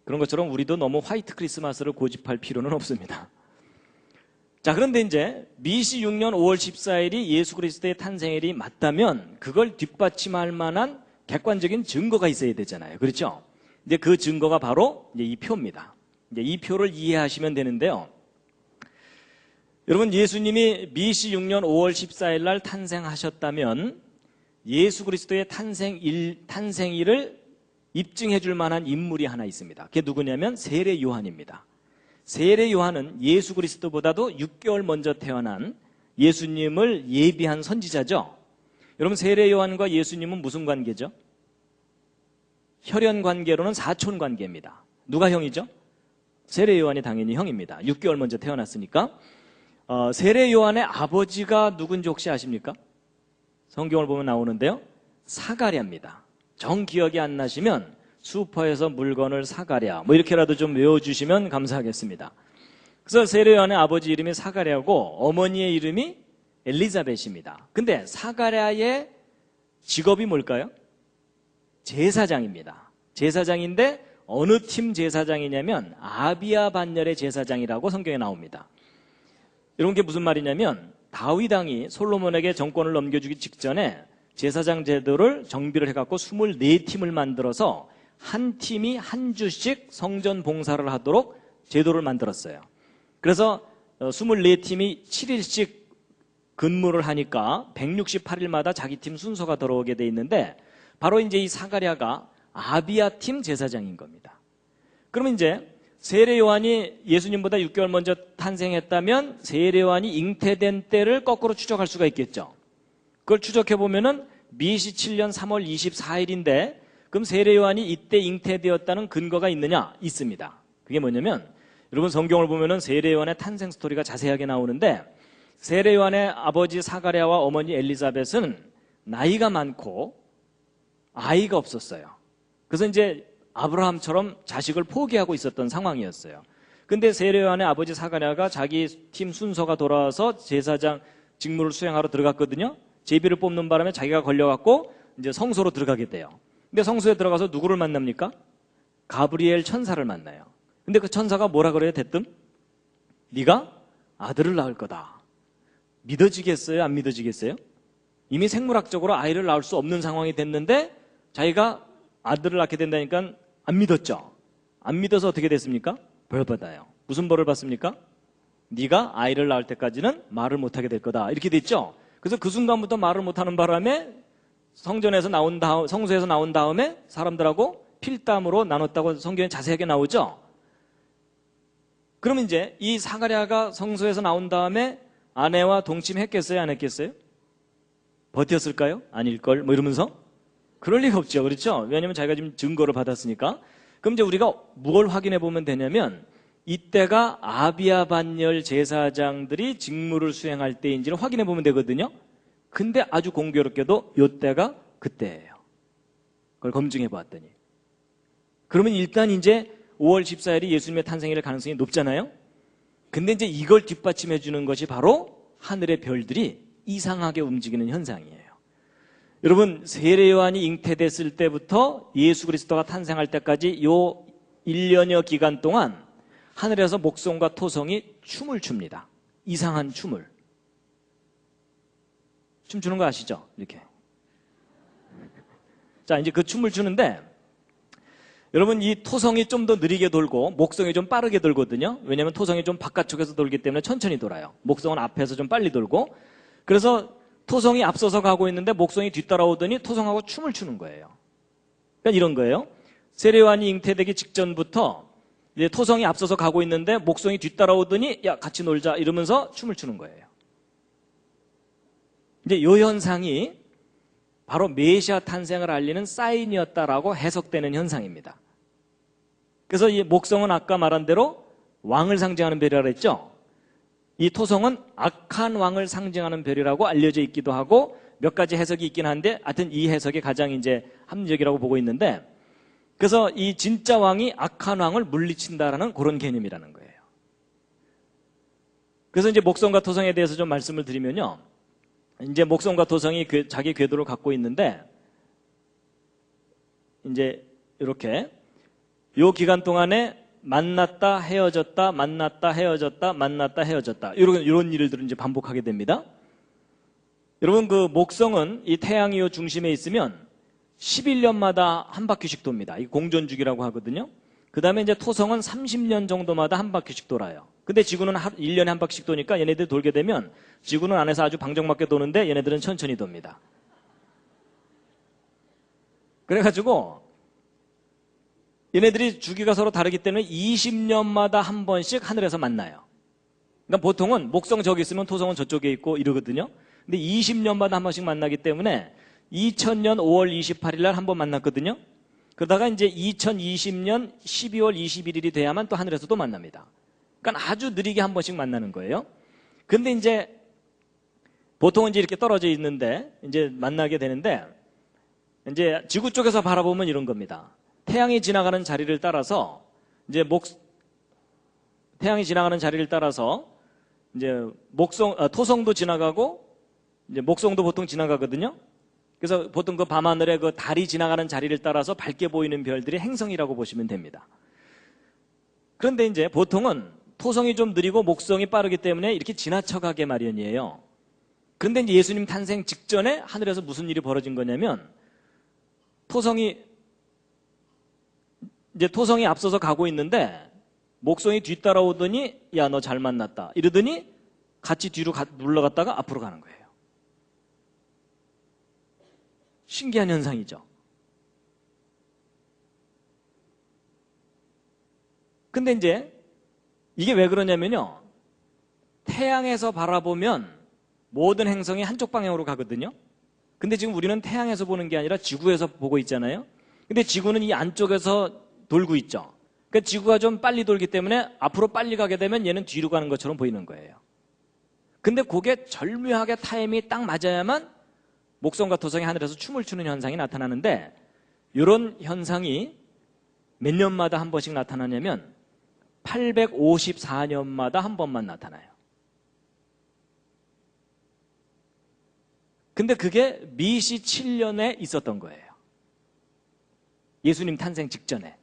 그런 것처럼 우리도 너무 화이트 크리스마스를 고집할 필요는 없습니다. 자, 그런데 이제 BC 6년 5월 14일이 예수 그리스도의 탄생일이 맞다면 그걸 뒷받침할 만한 객관적인 증거가 있어야 되잖아요. 그렇죠? 이제 그 증거가 바로 이제 이 표입니다. 이제 이 표를 이해하시면 되는데요. 여러분, 예수님이 BC 6년 5월 14일 날 탄생하셨다면 예수 그리스도의 탄생일을 입증해 줄 만한 인물이 하나 있습니다. 그게 누구냐면 세례 요한입니다. 세례 요한은 예수 그리스도보다도 6개월 먼저 태어난 예수님을 예비한 선지자죠. 여러분, 세례 요한과 예수님은 무슨 관계죠? 혈연 관계로는 사촌 관계입니다. 누가 형이죠? 세례 요한이 당연히 형입니다. 6개월 먼저 태어났으니까. 세례 요한의 아버지가 누군지 혹시 아십니까? 성경을 보면 나오는데요. 사가랴입니다. 정 기억이 안 나시면 슈퍼에서 물건을 사가랴 뭐 이렇게라도 좀 외워주시면 감사하겠습니다. 그래서 세례 요한의 아버지 이름이 사가랴고 어머니의 이름이 엘리자벳입니다. 근데 사가랴의 직업이 뭘까요? 제사장입니다. 제사장인데 어느 팀 제사장이냐면 아비야 반열의 제사장이라고 성경에 나옵니다. 이런 게 무슨 말이냐면 다윗 왕이 솔로몬에게 정권을 넘겨주기 직전에 제사장 제도를 정비를 해갖고 24팀을 만들어서 한 팀이 한 주씩 성전 봉사를 하도록 제도를 만들었어요. 그래서 24팀이 7일씩 근무를 하니까 168일마다 자기 팀 순서가 들어오게 돼 있는데 바로 이제 이 사가랴가 아비야 팀 제사장인 겁니다. 그러면 이제 세례 요한이 예수님보다 6개월 먼저 탄생했다면 세례 요한이 잉태된 때를 거꾸로 추적할 수가 있겠죠. 그걸 추적해 보면은 BC 7년 3월 24일인데 그럼 세례 요한이 이때 잉태되었다는 근거가 있느냐? 있습니다. 그게 뭐냐면 여러분 성경을 보면은 세례 요한의 탄생 스토리가 자세하게 나오는데 세례 요한의 아버지 사가랴와 어머니 엘리자벳은 나이가 많고 아이가 없었어요. 그래서 이제 아브라함처럼 자식을 포기하고 있었던 상황이었어요. 근데 세례 요한의 아버지 사가랴가 자기 팀 순서가 돌아와서 제사장 직무를 수행하러 들어갔거든요. 제비를 뽑는 바람에 자기가 걸려갖고 이제 성소로 들어가게 돼요. 근데 성소에 들어가서 누구를 만납니까? 가브리엘 천사를 만나요. 근데 그 천사가 뭐라 그래요? 대뜸 네가 아들을 낳을 거다. 믿어지겠어요? 안 믿어지겠어요? 이미 생물학적으로 아이를 낳을 수 없는 상황이 됐는데 자기가 아들을 낳게 된다니까 안 믿었죠. 안 믿어서 어떻게 됐습니까? 벌 받아요. 무슨 벌을 받습니까? 네가 아이를 낳을 때까지는 말을 못하게 될 거다. 이렇게 됐죠? 그래서 그 순간부터 말을 못하는 바람에 성전에서 성소에서 나온 다음에 사람들하고 필담으로 나눴다고 성경에 자세하게 나오죠? 그러면 이제 이 사가랴가 성소에서 나온 다음에 아내와 동침했겠어요? 안 했겠어요? 버텼을까요? 아닐걸? 뭐 이러면서? 그럴 리가 없죠. 그렇죠? 왜냐하면 자기가 지금 증거를 받았으니까. 그럼 이제 우리가 뭘 확인해 보면 되냐면 이때가 아비야 반열 제사장들이 직무를 수행할 때인지를 확인해 보면 되거든요. 근데 아주 공교롭게도 이때가 그때예요. 그걸 검증해 보았더니. 그러면 일단 이제 5월 14일이 예수님의 탄생일 가능성이 높잖아요. 근데 이제 이걸 뒷받침해 주는 것이 바로 하늘의 별들이 이상하게 움직이는 현상이에요. 여러분, 세례 요한이 잉태됐을 때부터 예수 그리스도가 탄생할 때까지 요 1년여 기간 동안 하늘에서 목성과 토성이 춤을 춥니다. 이상한 춤을. 춤추는 거 아시죠? 이렇게. 자, 이제 그 춤을 추는데 여러분, 이 토성이 좀 더 느리게 돌고 목성이 좀 빠르게 돌거든요. 왜냐하면 토성이 좀 바깥쪽에서 돌기 때문에 천천히 돌아요. 목성은 앞에서 좀 빨리 돌고. 그래서 토성이 앞서서 가고 있는데 목성이 뒤따라오더니 토성하고 춤을 추는 거예요. 그러니까 이런 거예요. 세례 요한이 잉태되기 직전부터 이제 토성이 앞서서 가고 있는데 목성이 뒤따라오더니 야, 같이 놀자 이러면서 춤을 추는 거예요. 이제 이 현상이 바로 메시아 탄생을 알리는 사인이었다라고 해석되는 현상입니다. 그래서 이 목성은 아까 말한 대로 왕을 상징하는 별이라고 했죠. 이 토성은 악한 왕을 상징하는 별이라고 알려져 있기도 하고 몇 가지 해석이 있긴 한데 하여튼 이 해석이 가장 이제 합리적이라고 보고 있는데, 그래서 이 진짜 왕이 악한 왕을 물리친다라는 그런 개념이라는 거예요. 그래서 이제 목성과 토성에 대해서 좀 말씀을 드리면요. 이제 목성과 토성이 자기 궤도를 갖고 있는데 이제 이렇게 요 기간 동안에 만났다 헤어졌다 만났다 헤어졌다 만났다 헤어졌다 이런 일들을 이제 반복하게 됩니다. 여러분, 그 목성은 이 태양이 요 중심에 있으면 11년마다 한 바퀴씩 돕니다. 이 공전주기라고 하거든요. 그 다음에 이제 토성은 30년 정도마다 한 바퀴씩 돌아요. 근데 지구는 1년에 한 바퀴씩 도니까 얘네들 돌게 되면 지구는 안에서 아주 방정맞게 도는데 얘네들은 천천히 돕니다. 그래가지고 얘네들이 주기가 서로 다르기 때문에 20년마다 한 번씩 하늘에서 만나요. 그러니까 보통은 목성 저기 있으면 토성은 저쪽에 있고 이러거든요. 근데 20년마다 한 번씩 만나기 때문에 2000년 5월 28일 날 한 번 만났거든요. 그러다가 이제 2020년 12월 21일이 돼야만 또 하늘에서 또 만납니다. 그러니까 아주 느리게 한 번씩 만나는 거예요. 근데 이제 보통은 이제 이렇게 떨어져 있는데 이제 만나게 되는데 이제 지구 쪽에서 바라보면 이런 겁니다. 태양이 지나가는 자리를 따라서 이제 태양이 지나가는 자리를 따라서 이제 토성도 지나가고 이제 목성도 보통 지나가거든요. 그래서 보통 그 밤하늘에 그 달이 지나가는 자리를 따라서 밝게 보이는 별들이 행성이라고 보시면 됩니다. 그런데 이제 보통은 토성이 좀 느리고 목성이 빠르기 때문에 이렇게 지나쳐가게 마련이에요. 그런데 이제 예수님 탄생 직전에 하늘에서 무슨 일이 벌어진 거냐면 토성이 앞서서 가고 있는데 목성이 뒤따라오더니 야, 너 잘 만났다 이러더니 같이 뒤로 물러갔다가 앞으로 가는 거예요. 신기한 현상이죠. 근데 이제 이게 왜 그러냐면요. 태양에서 바라보면 모든 행성이 한쪽 방향으로 가거든요. 근데 지금 우리는 태양에서 보는 게 아니라 지구에서 보고 있잖아요. 근데 지구는 이 안쪽에서 돌고 있죠. 그러니까 지구가 좀 빨리 돌기 때문에 앞으로 빨리 가게 되면 얘는 뒤로 가는 것처럼 보이는 거예요. 근데 그게 절묘하게 타이밍이 딱 맞아야만 목성과 토성이 하늘에서 춤을 추는 현상이 나타나는데, 이런 현상이 몇 년마다 한 번씩 나타나냐면 854년마다 한 번만 나타나요. 근데 그게 BC 7년에 있었던 거예요. 예수님 탄생 직전에.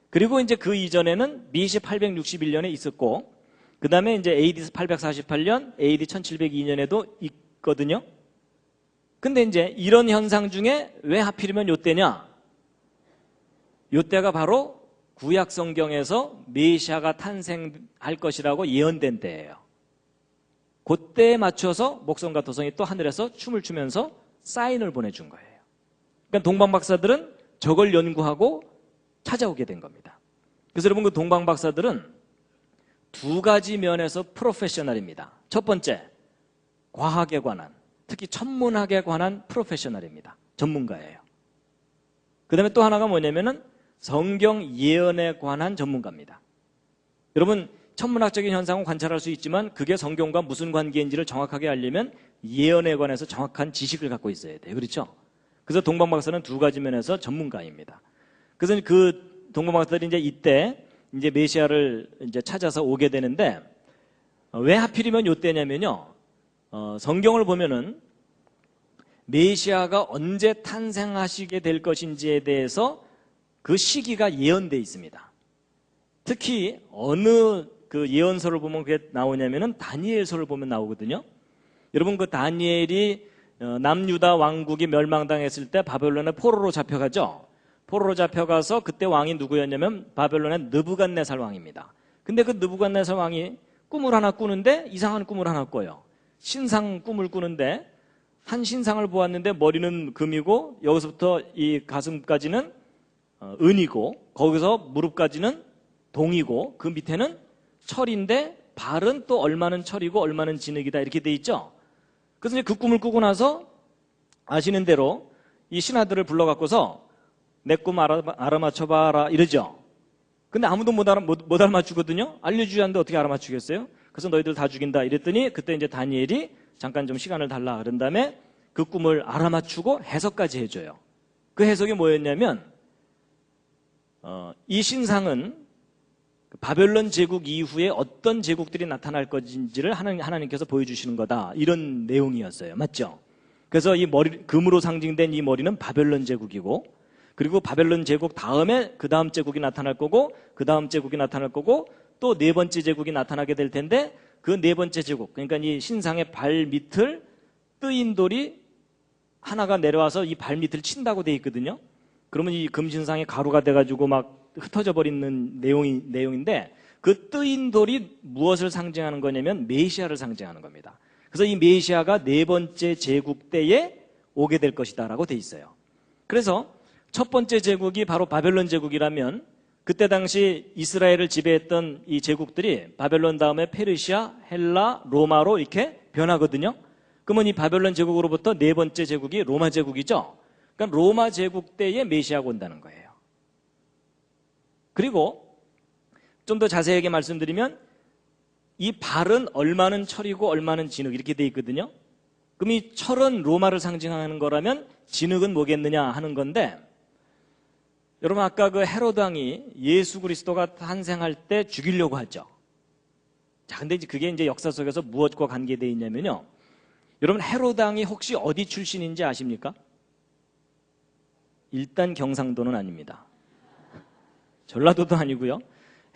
그리고 이제 그 이전에는 BC 861년에 있었고, 그 다음에 이제 AD 848년, AD 1702년에도 있거든요. 근데 이제 이런 현상 중에 왜 하필이면 요때냐? 요때가 바로 구약 성경에서 메시아가 탄생할 것이라고 예언된 때예요. 그때에 맞춰서 목성과 도성이 또 하늘에서 춤을 추면서 사인을 보내준 거예요. 그러니까 동방 박사들은 저걸 연구하고 찾아오게 된 겁니다. 그래서 여러분, 그 동방 박사들은 두 가지 면에서 프로페셔널입니다. 첫 번째, 과학에 관한, 특히 천문학에 관한 프로페셔널입니다. 전문가예요. 그 다음에 또 하나가 뭐냐면은 성경 예언에 관한 전문가입니다. 여러분, 천문학적인 현상은 관찰할 수 있지만 그게 성경과 무슨 관계인지를 정확하게 알려면 예언에 관해서 정확한 지식을 갖고 있어야 돼요. 그렇죠? 그래서 동방 박사는 두 가지 면에서 전문가입니다. 그래서 그 동방 박사들이 이제 이때 이제 메시아를 이제 찾아서 오게 되는데, 왜 하필이면 이때냐면요, 성경을 보면은 메시아가 언제 탄생하시게 될 것인지에 대해서 그 시기가 예언되어 있습니다. 특히 어느 그 예언서를 보면 그게 나오냐면은 다니엘서를 보면 나오거든요. 여러분, 그 다니엘이 남유다 왕국이 멸망당했을 때 바벨론의 포로로 잡혀가죠. 포로로 잡혀가서 그때 왕이 누구였냐면 바벨론의 느부갓네살 왕입니다. 근데 그 느부갓네살 왕이 꿈을 하나 꾸는데 이상한 꿈을 하나 꿔요. 신상 꿈을 꾸는데 한 신상을 보았는데 머리는 금이고 여기서부터 이 가슴까지는 은이고 거기서 무릎까지는 동이고 그 밑에는 철인데 발은 또 얼마는 철이고 얼마는 진흙이다 이렇게 돼 있죠. 그래서 이제 그 꿈을 꾸고 나서 아시는 대로 이 신하들을 불러갖고서 내 꿈 알아맞혀봐라 이러죠. 근데 아무도 못 알아맞추거든요. 알려주지 않는데 어떻게 알아맞추겠어요? 그래서 너희들 다 죽인다 이랬더니 그때 이제 다니엘이 잠깐 좀 시간을 달라 그런 다음에 그 꿈을 알아맞추고 해석까지 해줘요. 그 해석이 뭐였냐면 이 신상은 바벨론 제국 이후에 어떤 제국들이 나타날 것인지를 하나님께서 보여주시는 거다 이런 내용이었어요. 맞죠? 그래서 이 머리, 금으로 상징된 이 머리는 바벨론 제국이고 그리고 바벨론 제국 다음에 그 다음 제국이 나타날 거고 그 다음 제국이 나타날 거고 또 네 번째 제국이 나타나게 될 텐데 그 네 번째 제국, 그러니까 이 신상의 발 밑을 뜨인 돌이 하나가 내려와서 이 발 밑을 친다고 돼 있거든요. 그러면 이 금신상이 가루가 돼가지고 막 흩어져 버리는 내용인데 그 뜨인 돌이 무엇을 상징하는 거냐면 메시아를 상징하는 겁니다. 그래서 이 메시아가 네 번째 제국 때에 오게 될 것이다라고 돼 있어요. 그래서 첫 번째 제국이 바로 바벨론 제국이라면 그때 당시 이스라엘을 지배했던 이 제국들이 바벨론 다음에 페르시아, 헬라, 로마로 이렇게 변하거든요. 그러면 이 바벨론 제국으로부터 네 번째 제국이 로마 제국이죠. 그러니까 로마 제국 때에 메시아가 온다는 거예요. 그리고 좀 더 자세하게 말씀드리면 이 발은 얼마는 철이고 얼마는 진흙 이렇게 돼 있거든요. 그럼 이 철은 로마를 상징하는 거라면 진흙은 뭐겠느냐 하는 건데, 여러분 아까 그 헤로드 왕이 예수 그리스도가 탄생할 때 죽이려고 하죠. 자, 근데 그게 이제 역사 속에서 무엇과 관계되어 있냐면요. 여러분 헤로드 왕이 혹시 어디 출신인지 아십니까? 일단 경상도는 아닙니다. 전라도도 아니고요.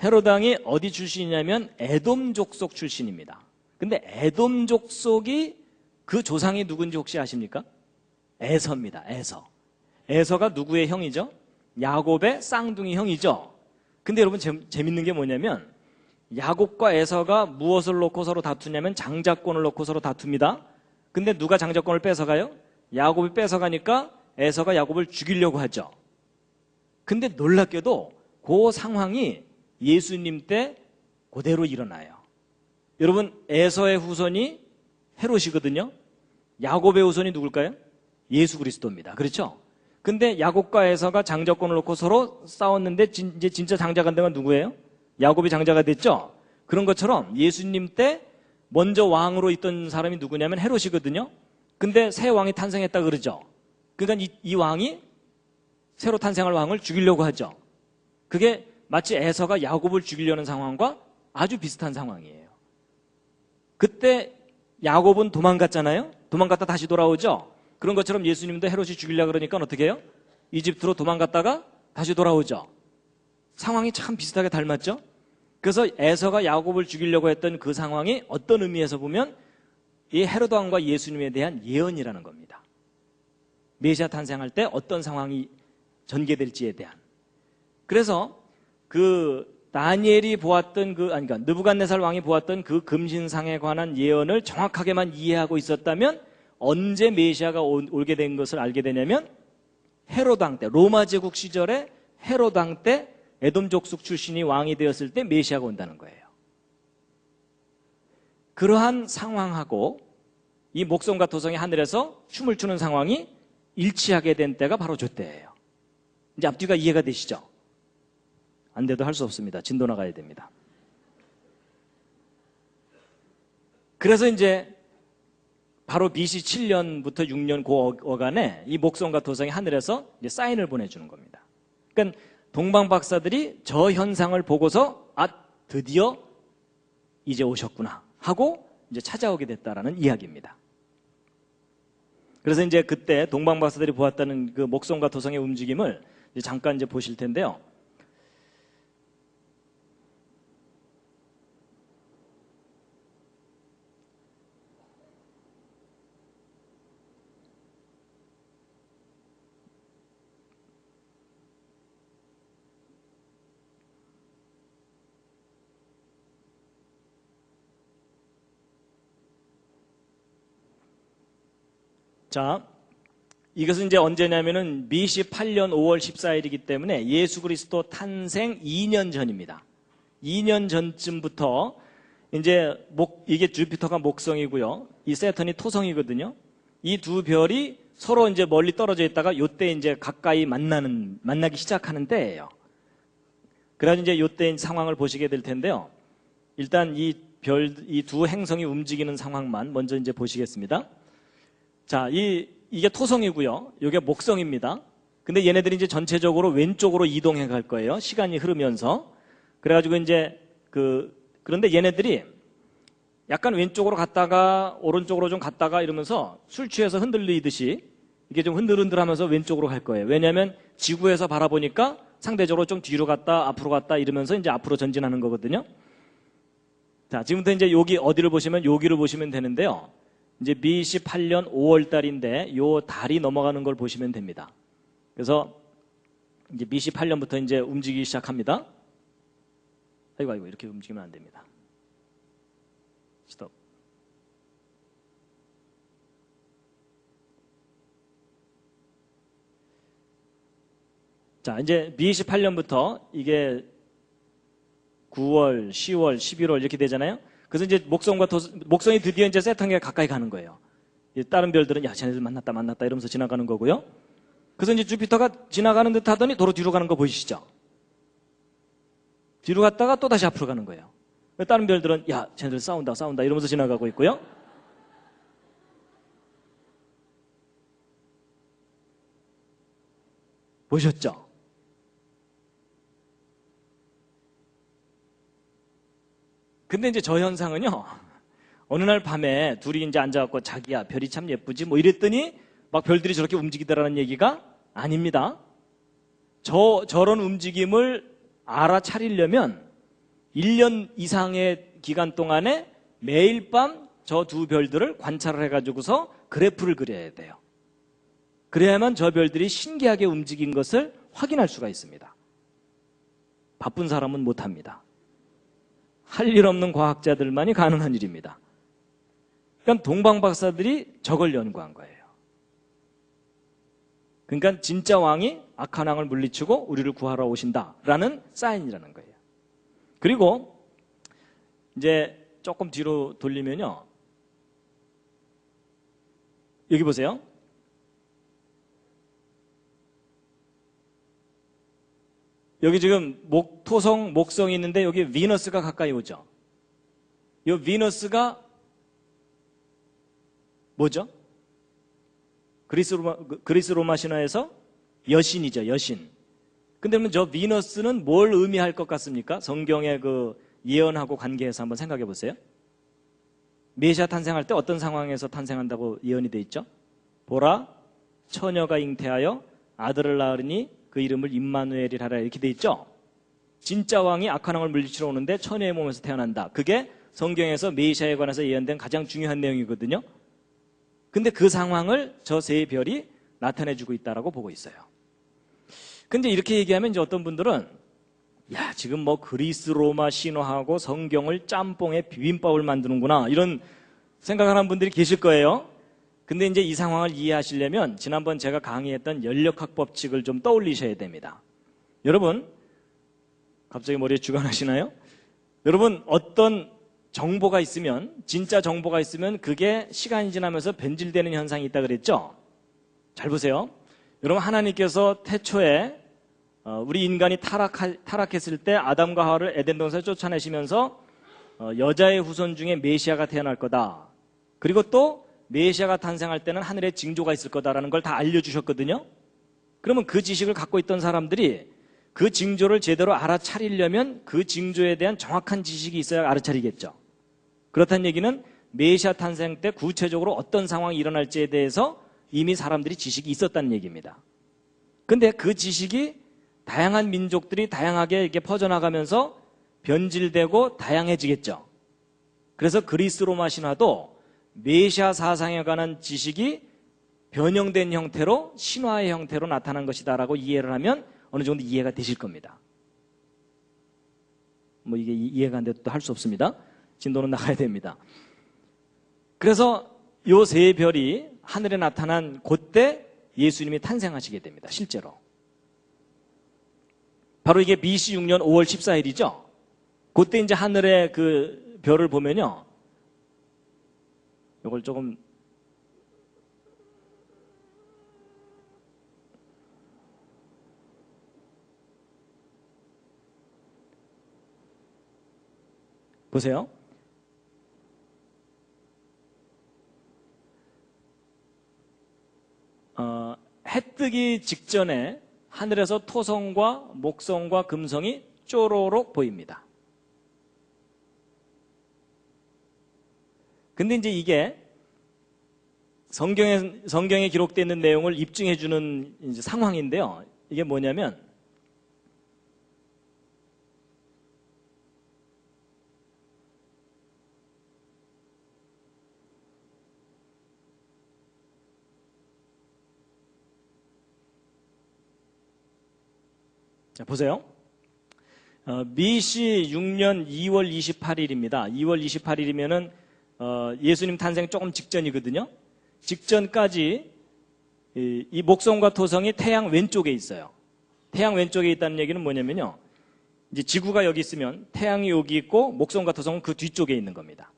헤로드 왕이 어디 출신이냐면 에돔 족속 출신입니다. 근데 에돔 족속이 그 조상이 누군지 혹시 아십니까? 에서입니다. 에서. 에서가 누구의 형이죠? 야곱의 쌍둥이 형이죠. 근데 여러분 재밌는 게 뭐냐면 야곱과 에서가 무엇을 놓고 서로 다투냐면 장자권을 놓고 서로 다툽니다. 근데 누가 장자권을 뺏어가요? 야곱이 뺏어가니까 에서가 야곱을 죽이려고 하죠. 근데 놀랍게도 그 상황이 예수님 때 그대로 일어나요. 여러분 에서의 후손이 헤롯이거든요. 야곱의 후손이 누굴까요? 예수 그리스도입니다. 그렇죠? 근데 야곱과 에서가 장자권을 놓고 서로 싸웠는데 이제 진짜 장자가 된 건 누구예요? 야곱이 장자가 됐죠? 그런 것처럼 예수님 때 먼저 왕으로 있던 사람이 누구냐면 헤롯이거든요. 근데 새 왕이 탄생했다 그러죠. 그러니까 이 왕이 새로 탄생할 왕을 죽이려고 하죠. 그게 마치 에서가 야곱을 죽이려는 상황과 아주 비슷한 상황이에요. 그때 야곱은 도망갔잖아요. 도망갔다 다시 돌아오죠. 그런 것처럼 예수님도 헤롯이 죽이려고 그러니까 어떻게 해요? 이집트로 도망갔다가 다시 돌아오죠. 상황이 참 비슷하게 닮았죠. 그래서 에서가 야곱을 죽이려고 했던 그 상황이 어떤 의미에서 보면 이 헤롯 왕과 예수님에 대한 예언이라는 겁니다. 메시아 탄생할 때 어떤 상황이 전개될지에 대한. 그래서 그 다니엘이 보았던 그러니까 느부갓네살 왕이 보았던 그 금신상에 관한 예언을 정확하게만 이해하고 있었다면 언제 메시아가 올게 된 것을 알게 되냐면 헤롯 왕 때, 로마 제국 시절에 헤롯 왕 때 에돔 족속 출신이 왕이 되었을 때 메시아가 온다는 거예요. 그러한 상황하고 이 목성과 토성이 하늘에서 춤을 추는 상황이 일치하게 된 때가 바로 저 때예요. 이제 앞뒤가 이해가 되시죠? 안 돼도 할 수 없습니다. 진도 나가야 됩니다. 그래서 이제 바로 BC 7년부터 6년 그 어간에 이 목성과 토성이 하늘에서 이제 사인을 보내주는 겁니다. 그러니까 동방 박사들이 저 현상을 보고서 드디어 이제 오셨구나 하고 이제 찾아오게 됐다라는 이야기입니다. 그래서 이제 그때 동방 박사들이 보았다는 그 목성과 토성의 움직임을 이제 잠깐 이제 보실 텐데요. 자, 이것은 이제 언제냐면은 BC 8년 5월 14일이기 때문에 예수 그리스도 탄생 2년 전입니다. 2년 전쯤부터 이제 이게 주피터가 목성이고요. 이 세턴이 토성이거든요. 이 두 별이 서로 이제 멀리 떨어져 있다가 요때 이제 가까이 만나기 시작하는 때예요. 그래서 이제 요때 상황을 보시게 될 텐데요. 일단 이 두 행성이 움직이는 상황만 먼저 이제 보시겠습니다. 자, 이게 토성이고요. 이게 목성입니다. 근데 얘네들이 이제 전체적으로 왼쪽으로 이동해 갈 거예요. 시간이 흐르면서. 그래가지고 이제 그런데 얘네들이 약간 왼쪽으로 갔다가 오른쪽으로 좀 갔다가 이러면서 술 취해서 흔들리듯이 이게 좀 흔들흔들하면서 왼쪽으로 갈 거예요. 왜냐하면 지구에서 바라보니까 상대적으로 좀 뒤로 갔다 앞으로 갔다 이러면서 이제 앞으로 전진하는 거거든요. 자, 지금부터 이제 여기 어디를 보시면 여기를 보시면 되는데요. 이제 BC 8년 5월 달인데 요 달이 넘어가는 걸 보시면 됩니다. 그래서 이제 BC 8년부터 이제 움직이기 시작합니다. 아이고 이렇게 움직이면 안 됩니다. 스톱. 자, 이제 BC 8년부터 이게 9월, 10월, 11월 이렇게 되잖아요. 그래서 이제 목성이 드디어 이제 세턴에 가까이 가는 거예요. 다른 별들은 야, 쟤네들 만났다 이러면서 지나가는 거고요. 그래서 이제 주피터가 지나가는 듯 하더니 도로 뒤로 가는 거 보이시죠? 뒤로 갔다가 또 다시 앞으로 가는 거예요. 다른 별들은 야, 쟤네들 싸운다 이러면서 지나가고 있고요. 보셨죠? 근데 이제 저 현상은요, 어느 날 밤에 둘이 이제 앉아갖고 자기야, 별이 참 예쁘지? 뭐 이랬더니 막 별들이 저렇게 움직이더라는 얘기가 아닙니다. 저런 움직임을 알아차리려면 1년 이상의 기간 동안에 매일 밤 저 두 별들을 관찰을 해가지고서 그래프를 그려야 돼요. 그래야만 저 별들이 신기하게 움직인 것을 확인할 수가 있습니다. 바쁜 사람은 못합니다. 할 일 없는 과학자들만이 가능한 일입니다. 그러니까 동방 박사들이 저걸 연구한 거예요. 그러니까 진짜 왕이 악한 왕을 물리치고 우리를 구하러 오신다라는 사인이라는 거예요. 그리고 이제 조금 뒤로 돌리면요. 여기 보세요. 여기 지금 토성, 목성이 있는데 여기 비너스가 가까이 오죠. 이 비너스가 뭐죠? 그리스 로마 신화에서 여신이죠, 여신. 근데 그러면 저 비너스는 뭘 의미할 것 같습니까? 성경의 그 예언하고 관계해서 한번 생각해 보세요. 메시아 탄생할 때 어떤 상황에서 탄생한다고 예언이 돼 있죠? 보라, 처녀가 잉태하여 아들을 낳으니 그 이름을 임마누엘이라 하라 이렇게 돼 있죠? 진짜 왕이 악한 왕을 물리치러 오는데 처녀의 몸에서 태어난다. 그게 성경에서 메시아에 관해서 예언된 가장 중요한 내용이거든요. 근데 그 상황을 저 세 별이 나타내주고 있다라고 보고 있어요. 근데 이렇게 얘기하면 이제 어떤 분들은 야, 지금 뭐 그리스 로마 신화하고 성경을 짬뽕에 비빔밥을 만드는구나, 이런 생각하는 분들이 계실 거예요. 근데 이제 이 상황을 이해하시려면 지난번 제가 강의했던 연력학 법칙을 좀 떠올리셔야 됩니다. 여러분, 갑자기 머리에 쥐가 나시나요? 여러분, 어떤 정보가 있으면, 진짜 정보가 있으면 그게 시간이 지나면서 변질되는 현상이 있다 그랬죠? 잘 보세요. 여러분, 하나님께서 태초에 우리 인간이 타락했을 때 아담과 하와를 에덴 동산에 쫓아내시면서 여자의 후손 중에 메시아가 태어날 거다, 그리고 또 메시아가 탄생할 때는 하늘에 징조가 있을 거다라는 걸 다 알려주셨거든요. 그러면 그 지식을 갖고 있던 사람들이 그 징조를 제대로 알아차리려면 그 징조에 대한 정확한 지식이 있어야 알아차리겠죠. 그렇다는 얘기는 메시아 탄생 때 구체적으로 어떤 상황이 일어날지에 대해서 이미 사람들이 지식이 있었다는 얘기입니다. 근데 그 지식이 다양한 민족들이 다양하게 이렇게 퍼져나가면서 변질되고 다양해지겠죠. 그래서 그리스 로마 신화도 메시아 사상에 관한 지식이 변형된 형태로, 신화의 형태로 나타난 것이다라고 이해를 하면 어느 정도 이해가 되실 겁니다. 뭐 이게 이해가 안 돼도 할 수 없습니다. 진도는 나가야 됩니다. 그래서 요 세 별이 하늘에 나타난 그때 예수님이 탄생하시게 됩니다. 실제로. 바로 이게 BC 6년 5월 14일이죠. 그때 이제 하늘의 그 별을 보면요, 이걸 조금 보세요. 해 뜨기 직전에 하늘에서 토성과 목성과 금성이 쪼로록 보입니다. 근데 이제 이게 성경에 기록되어 있는 내용을 입증해 주는 이제 상황인데요. 이게 뭐냐면, 자, 보세요. BC 6년 2월 28일입니다. 2월 28일이면은 예수님 탄생 조금 직전이거든요. 직전까지 이 목성과 토성이 태양 왼쪽에 있어요. 태양 왼쪽에 있다는 얘기는 뭐냐면요, 이제 지구가 여기 있으면 태양이 여기 있고 목성과 토성은 그 뒤쪽에 있는 겁니다.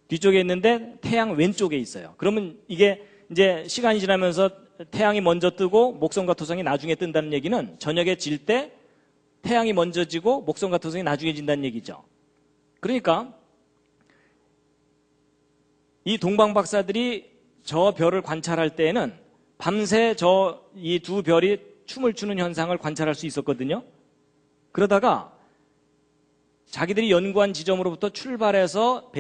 뒤쪽에 있는데 태양 왼쪽에 있어요. 그러면 이게 이제 시간이 지나면서 태양이 먼저 뜨고 목성과 토성이 나중에 뜬다는 얘기는 저녁에 질 때 태양이 먼저 지고 목성과 토성이 나중에 진다는 얘기죠. 그러니까 이 동방 박사들이 저 별을 관찰할 때에는 밤새 이 두 별이 춤을 추는 현상을 관찰할 수 있었거든요. 그러다가 자기들이 연구한 지점으로부터 출발해서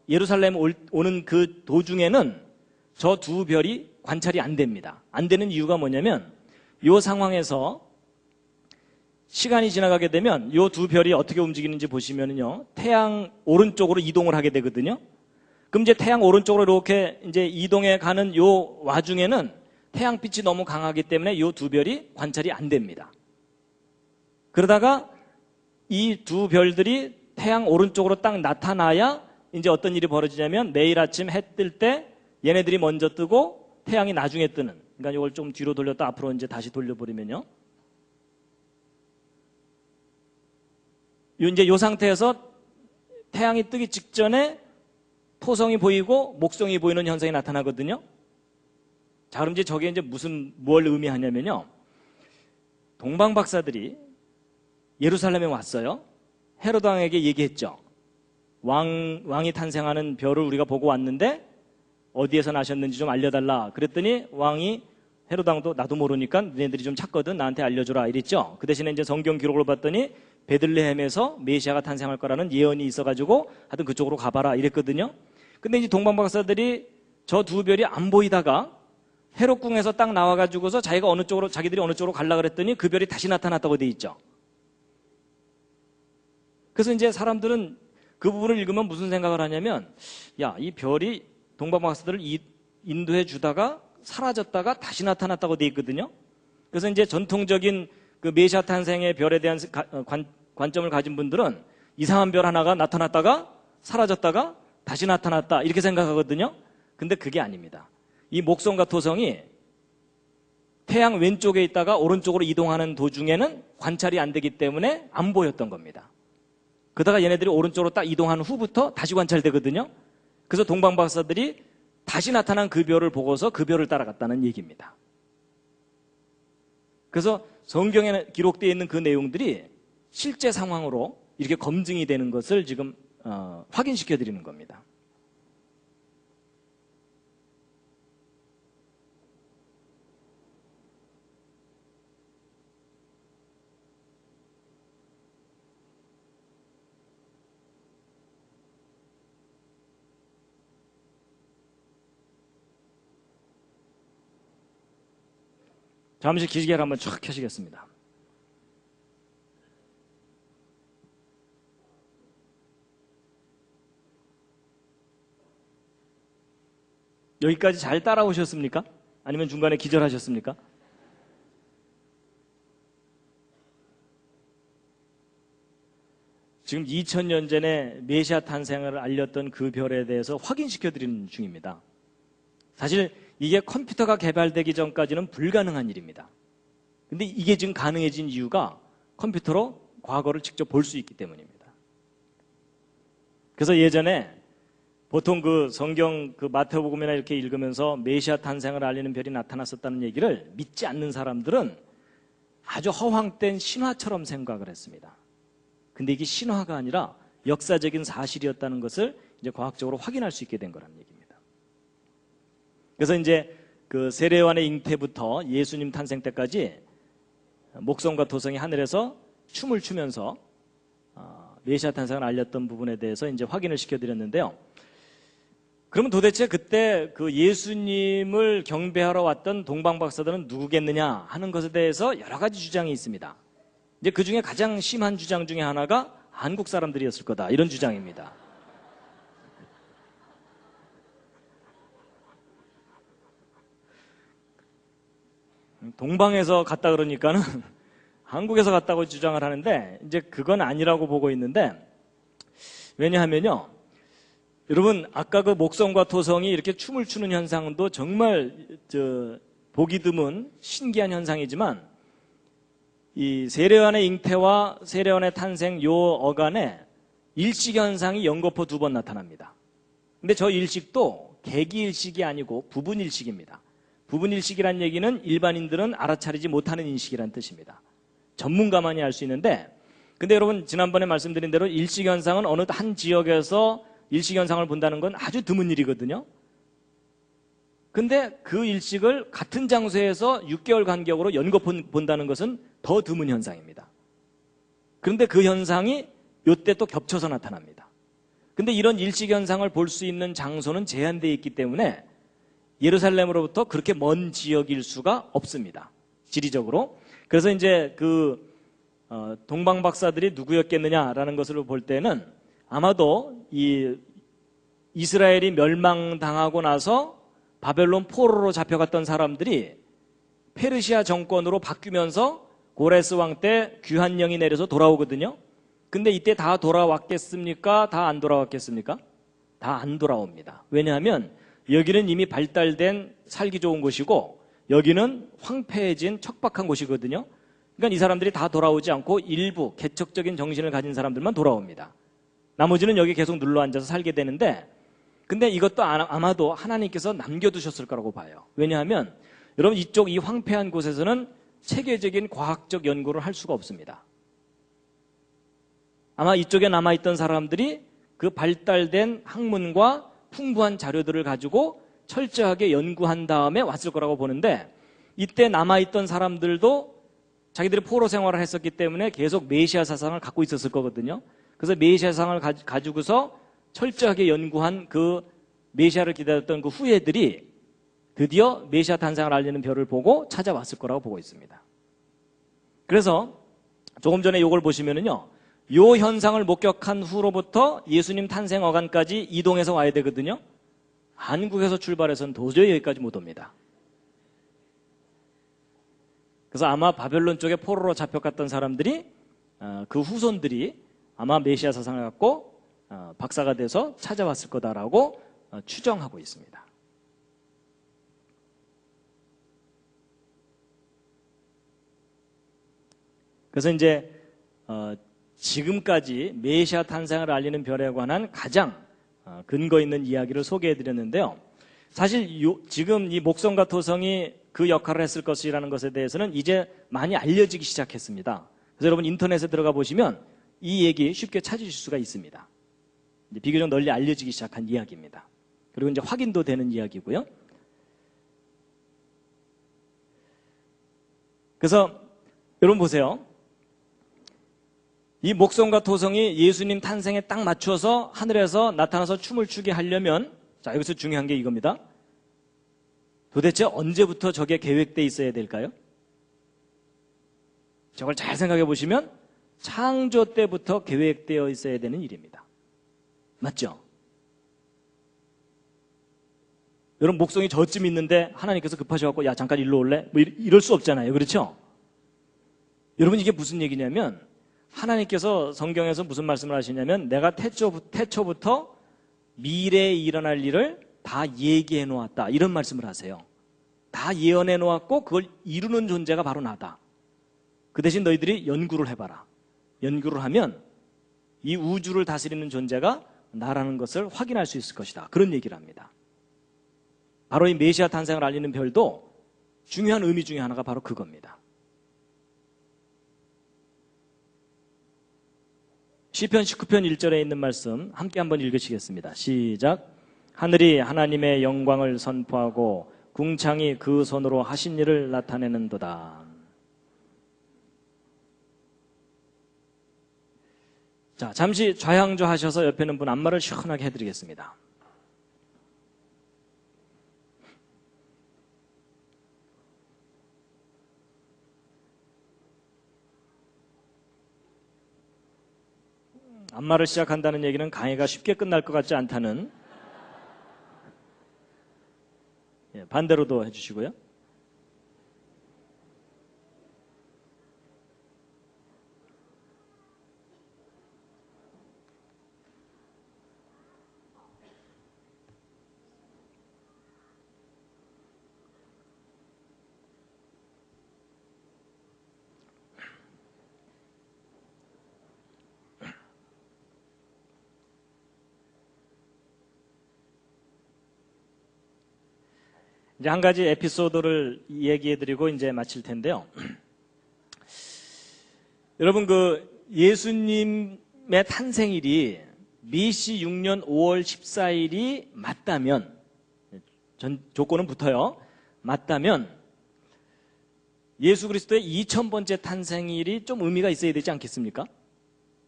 예루살렘 오는 그 도중에는 저 두 별이 관찰이 안 됩니다. 안 되는 이유가 뭐냐면, 이 상황에서 시간이 지나가게 되면 이 두 별이 어떻게 움직이는지 보시면요, 태양 오른쪽으로 이동을 하게 되거든요. 그럼 이제 태양 오른쪽으로 이렇게 이제 이동해 가는 요 와중에는 태양빛이 너무 강하기 때문에 이 두 별이 관찰이 안 됩니다. 그러다가 이 두 별들이 태양 오른쪽으로 딱 나타나야 이제 어떤 일이 벌어지냐면, 매일 아침 해 뜰 때 얘네들이 먼저 뜨고 태양이 나중에 뜨는, 그러니까 이걸 좀 뒤로 돌렸다 앞으로 이제 다시 돌려버리면요, 이제 이 상태에서 태양이 뜨기 직전에 토성이 보이고 목성이 보이는 현상이 나타나거든요. 자, 그럼 이제 저게 이제 뭘 의미하냐면요, 동방 박사들이 예루살렘에 왔어요. 헤로드 왕에게 얘기했죠. 왕이 탄생하는 별을 우리가 보고 왔는데 어디에서 나셨는지 좀 알려달라. 그랬더니 왕이, 헤로드 왕도 나도 모르니까 너네들이 좀 찾거든, 나한테 알려줘라 이랬죠. 그 대신에 이제 성경 기록을 봤더니 베들레헴에서 메시아가 탄생할 거라는 예언이 있어가지고 하여튼 그쪽으로 가봐라 이랬거든요. 근데 이제 동방 박사들이 저 두 별이 안 보이다가 헤롯궁에서 딱 나와가지고서 자기들이 어느 쪽으로 가려고 그랬더니 그 별이 다시 나타났다고 돼 있죠. 그래서 이제 사람들은 그 부분을 읽으면 무슨 생각을 하냐면, 야, 이 별이 동방 박사들을 인도해 주다가 사라졌다가 다시 나타났다고 돼 있거든요. 그래서 이제 전통적인 그 메시아 탄생의 별에 대한 관점을 가진 분들은 이상한 별 하나가 나타났다가 사라졌다가 다시 나타났다 이렇게 생각하거든요. 근데 그게 아닙니다. 이 목성과 토성이 태양 왼쪽에 있다가 오른쪽으로 이동하는 도중에는 관찰이 안 되기 때문에 안 보였던 겁니다. 그러다가 얘네들이 오른쪽으로 딱 이동한 후부터 다시 관찰되거든요. 그래서 동방박사들이 다시 나타난 그 별을 보고서 그 별을 따라갔다는 얘기입니다. 그래서 성경에 기록되어 있는 그 내용들이 실제 상황으로 이렇게 검증이 되는 것을 지금 확인시켜 드리는 겁니다. 잠시 기지개를 한번 쫙 켜시겠습니다. 여기까지 잘 따라오셨습니까? 아니면 중간에 기절하셨습니까? 지금 2000년 전에 메시아 탄생을 알렸던 그 별에 대해서 확인시켜 드리는 중입니다. 사실 이게 컴퓨터가 개발되기 전까지는 불가능한 일입니다. 근데 이게 지금 가능해진 이유가 컴퓨터로 과거를 직접 볼 수 있기 때문입니다. 그래서 예전에 보통 그 성경 그 마태복음이나 이렇게 읽으면서 메시아 탄생을 알리는 별이 나타났었다는 얘기를 믿지 않는 사람들은 아주 허황된 신화처럼 생각을 했습니다. 근데 이게 신화가 아니라 역사적인 사실이었다는 것을 이제 과학적으로 확인할 수 있게 된 거란 얘기입니다. 그래서 이제 그 세례요한의 잉태부터 예수님 탄생 때까지 목성과 토성이 하늘에서 춤을 추면서 메시아 탄생을 알렸던 부분에 대해서 이제 확인을 시켜드렸는데요. 그러면 도대체 그때 그 예수님을 경배하러 왔던 동방박사들은 누구겠느냐 하는 것에 대해서 여러 가지 주장이 있습니다. 이제 그 중에 가장 심한 주장 중에 하나가 한국 사람들이었을 거다 이런 주장입니다. 동방에서 갔다 그러니까는 한국에서 갔다고 주장을 하는데 이제 그건 아니라고 보고 있는데, 왜냐하면요, 여러분 아까 그 목성과 토성이 이렇게 춤을 추는 현상도 정말 보기 드문 신기한 현상이지만 이 세례요한의 잉태와 세례요한의 탄생 요 어간에 일식 현상이 연거푸 2번 나타납니다. 근데 저 일식도 개기일식이 아니고 부분일식입니다. 부분일식이란 얘기는 일반인들은 알아차리지 못하는 인식이란 뜻입니다. 전문가만이 알 수 있는데, 근데 여러분 지난번에 말씀드린 대로 일식현상은 어느 한 지역에서 일식현상을 본다는 건 아주 드문 일이거든요. 근데 그 일식을 같은 장소에서 6개월 간격으로 연거푸 본다는 것은 더 드문 현상입니다. 그런데 그 현상이 요때 또 겹쳐서 나타납니다. 근데 이런 일식현상을 볼 수 있는 장소는 제한되어 있기 때문에 예루살렘으로부터 그렇게 먼 지역일 수가 없습니다. 지리적으로. 그래서 이제 그 동방박사들이 누구였겠느냐라는 것을 볼 때는 아마도 이 이스라엘이 멸망당하고 나서 바벨론 포로로 잡혀갔던 사람들이 페르시아 정권으로 바뀌면서 고레스 왕 때 귀환령이 내려서 돌아오거든요. 근데 이때 다 돌아왔겠습니까? 다 안 돌아왔겠습니까? 다 안 돌아옵니다. 왜냐하면 여기는 이미 발달된 살기 좋은 곳이고 여기는 황폐해진 척박한 곳이거든요. 그러니까 이 사람들이 다 돌아오지 않고 일부 개척적인 정신을 가진 사람들만 돌아옵니다. 나머지는 여기 계속 눌러앉아서 살게 되는데, 근데 이것도 아마도 하나님께서 남겨두셨을 거라고 봐요. 왜냐하면 여러분 이쪽 이 황폐한 곳에서는 체계적인 과학적 연구를 할 수가 없습니다. 아마 이쪽에 남아있던 사람들이 그 발달된 학문과 풍부한 자료들을 가지고 철저하게 연구한 다음에 왔을 거라고 보는데, 이때 남아있던 사람들도 자기들이 포로 생활을 했었기 때문에 계속 메시아 사상을 갖고 있었을 거거든요. 그래서 메시아 사상을 가지고서 철저하게 연구한 그 메시아를 기다렸던 그 후예들이 드디어 메시아 탄생을 알리는 별을 보고 찾아왔을 거라고 보고 있습니다. 그래서 조금 전에 이걸 보시면은요, 요 현상을 목격한 후로부터 예수님 탄생 어간까지 이동해서 와야 되거든요. 한국에서 출발해서는 도저히 여기까지 못 옵니다. 그래서 아마 바벨론 쪽에 포로로 잡혀갔던 사람들이 그 후손들이 아마 메시아 사상을 갖고 박사가 돼서 찾아왔을 거다라고 추정하고 있습니다. 그래서 이제 지금까지 메시아 탄생을 알리는 별에 관한 가장 근거 있는 이야기를 소개해 드렸는데요. 사실 지금 이 목성과 토성이 그 역할을 했을 것이라는 것에 대해서는 이제 많이 알려지기 시작했습니다. 그래서 여러분 인터넷에 들어가 보시면 이 얘기 쉽게 찾으실 수가 있습니다. 이제 비교적 널리 알려지기 시작한 이야기입니다. 그리고 이제 확인도 되는 이야기고요. 그래서 여러분 보세요. 이 목성과 토성이 예수님 탄생에 딱 맞춰서 하늘에서 나타나서 춤을 추게 하려면, 자, 여기서 중요한 게 이겁니다. 도대체 언제부터 저게 계획되어 있어야 될까요? 저걸 잘 생각해 보시면 창조 때부터 계획되어 있어야 되는 일입니다. 맞죠? 여러분 목성이 저쯤 있는데 하나님께서 급하셔갖고 야 잠깐 일로 올래? 뭐 이럴 수 없잖아요. 그렇죠? 여러분 이게 무슨 얘기냐면 하나님께서 성경에서 무슨 말씀을 하시냐면 내가 태초부터 미래에 일어날 일을 다 얘기해 놓았다 이런 말씀을 하세요. 다 예언해 놓았고 그걸 이루는 존재가 바로 나다. 그 대신 너희들이 연구를 해봐라. 연구를 하면 이 우주를 다스리는 존재가 나라는 것을 확인할 수 있을 것이다. 그런 얘기를 합니다. 바로 이 메시아 탄생을 알리는 별도 중요한 의미 중에 하나가 바로 그겁니다. 시편 19편 1절에 있는 말씀 함께 한번 읽으시겠습니다. 시작. 하늘이 하나님의 영광을 선포하고 궁창이 그 손으로 하신 일을 나타내는도다. 자, 잠시 좌양조 하셔서 옆에 있는 분 안마를 시원하게 해드리겠습니다. 안마를 시작한다는 얘기는 강의가 쉽게 끝날 것 같지 않다는, 반대로도 해주시고요. 이제 한 가지 에피소드를 얘기해드리고 이제 마칠 텐데요. 여러분 그 예수님의 탄생일이 BC 6년 5월 14일이 맞다면, 조건은 붙어요. 맞다면 예수 그리스도의 2000번째 탄생일이 좀 의미가 있어야 되지 않겠습니까?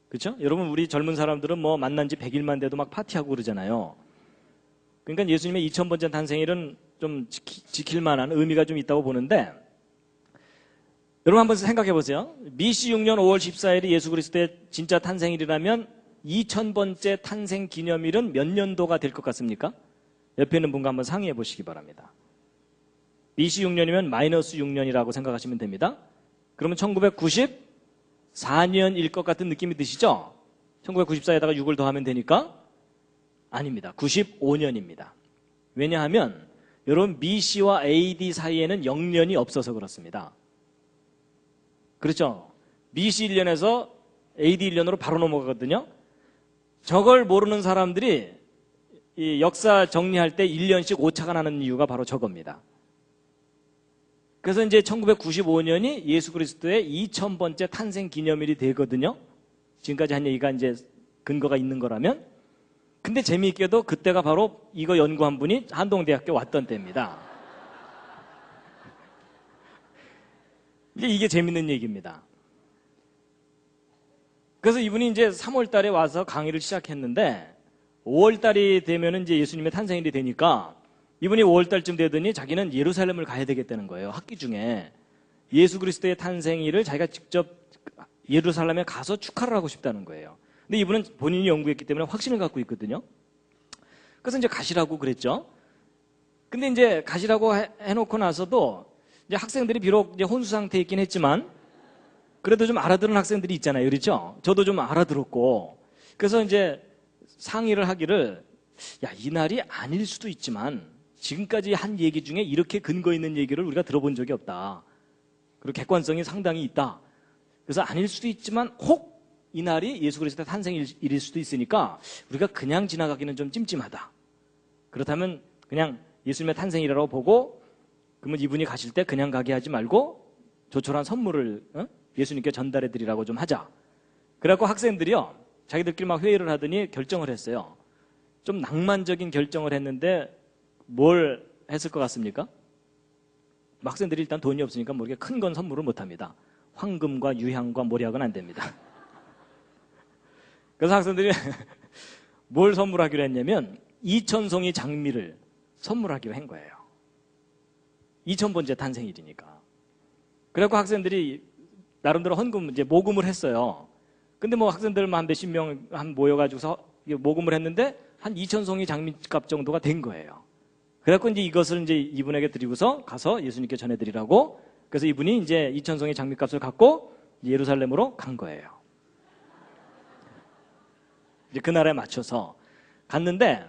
그렇죠? 여러분 우리 젊은 사람들은 뭐 만난 지 100일만 돼도 막 파티하고 그러잖아요. 그러니까 예수님의 2000번째 탄생일은 좀 지킬 만한 의미가 좀 있다고 보는데, 여러분 한번 생각해 보세요. BC 6년 5월 14일이 예수 그리스도의 진짜 탄생일이라면 2000번째 탄생 기념일은 몇 년도가 될 것 같습니까? 옆에 있는 분과 한번 상의해 보시기 바랍니다. BC 6년이면 마이너스 6년이라고 생각하시면 됩니다. 그러면 1994년일 것 같은 느낌이 드시죠? 1994에다가 6을 더하면 되니까? 아닙니다. 95년입니다. 왜냐하면 여러분 BC와 AD 사이에는 0년이 없어서 그렇습니다. 그렇죠? BC 1년에서 AD 1년으로 바로 넘어가거든요. 저걸 모르는 사람들이 이 역사 정리할 때 1년씩 오차가 나는 이유가 바로 저겁니다. 그래서 이제 1995년이 예수 그리스도의 2000번째 탄생 기념일이 되거든요. 지금까지 한 얘기가 이제 근거가 있는 거라면. 근데 재미있게도 그때가 바로 이거 연구한 분이 한동대학교 왔던 때입니다. 이게 재밌는 얘기입니다. 그래서 이분이 이제 3월 달에 와서 강의를 시작했는데 5월 달이 되면 이제 예수님의 탄생일이 되니까 이분이 5월 달쯤 되더니 자기는 예루살렘을 가야 되겠다는 거예요. 학기 중에. 예수 그리스도의 탄생일을 자기가 직접 예루살렘에 가서 축하를 하고 싶다는 거예요. 근데 이분은 본인이 연구했기 때문에 확신을 갖고 있거든요. 그래서 이제 가시라고 그랬죠. 근데 이제 가시라고 해놓고 나서도 이제 학생들이 비록 이제 혼수 상태에 있긴 했지만 그래도 좀 알아듣는 학생들이 있잖아요. 그렇죠? 저도 좀 알아들었고. 그래서 이제 상의를 하기를, 야, 이 날이 아닐 수도 있지만 지금까지 한 얘기 중에 이렇게 근거 있는 얘기를 우리가 들어본 적이 없다. 그리고 객관성이 상당히 있다. 그래서 아닐 수도 있지만 혹 이 날이 예수 그리스도의 탄생일일 수도 있으니까 우리가 그냥 지나가기는 좀 찜찜하다. 그렇다면 그냥 예수님의 탄생이라고 보고, 그러면 이분이 가실 때 그냥 가게 하지 말고 조촐한 선물을 예수님께 전달해 드리라고 좀 하자. 그래갖고 학생들이요, 자기들끼리 막 회의를 하더니 결정을 했어요. 좀 낭만적인 결정을 했는데 뭘 했을 것 같습니까? 학생들이 일단 돈이 없으니까 뭐 이렇게 큰 건 선물을 못 합니다. 황금과 유향과 모략은 안 됩니다. 그래서 학생들이 뭘 선물하기로 했냐면 2000송이 장미를 선물하기로 한 거예요. 2000번째 탄생일이니까. 그래갖고 학생들이 나름대로 헌금, 이제 모금을 했어요. 근데 뭐 학생들만 한 몇십 명 한 모여가지고서 모금을 했는데 한 2000송이 장미값 정도가 된 거예요. 그래갖고 이제 이것을 이제 이분에게 드리고서 가서 예수님께 전해드리라고, 그래서 이분이 이제 2000송이 장미값을 갖고 예루살렘으로 간 거예요. 이제 그 날에 맞춰서 갔는데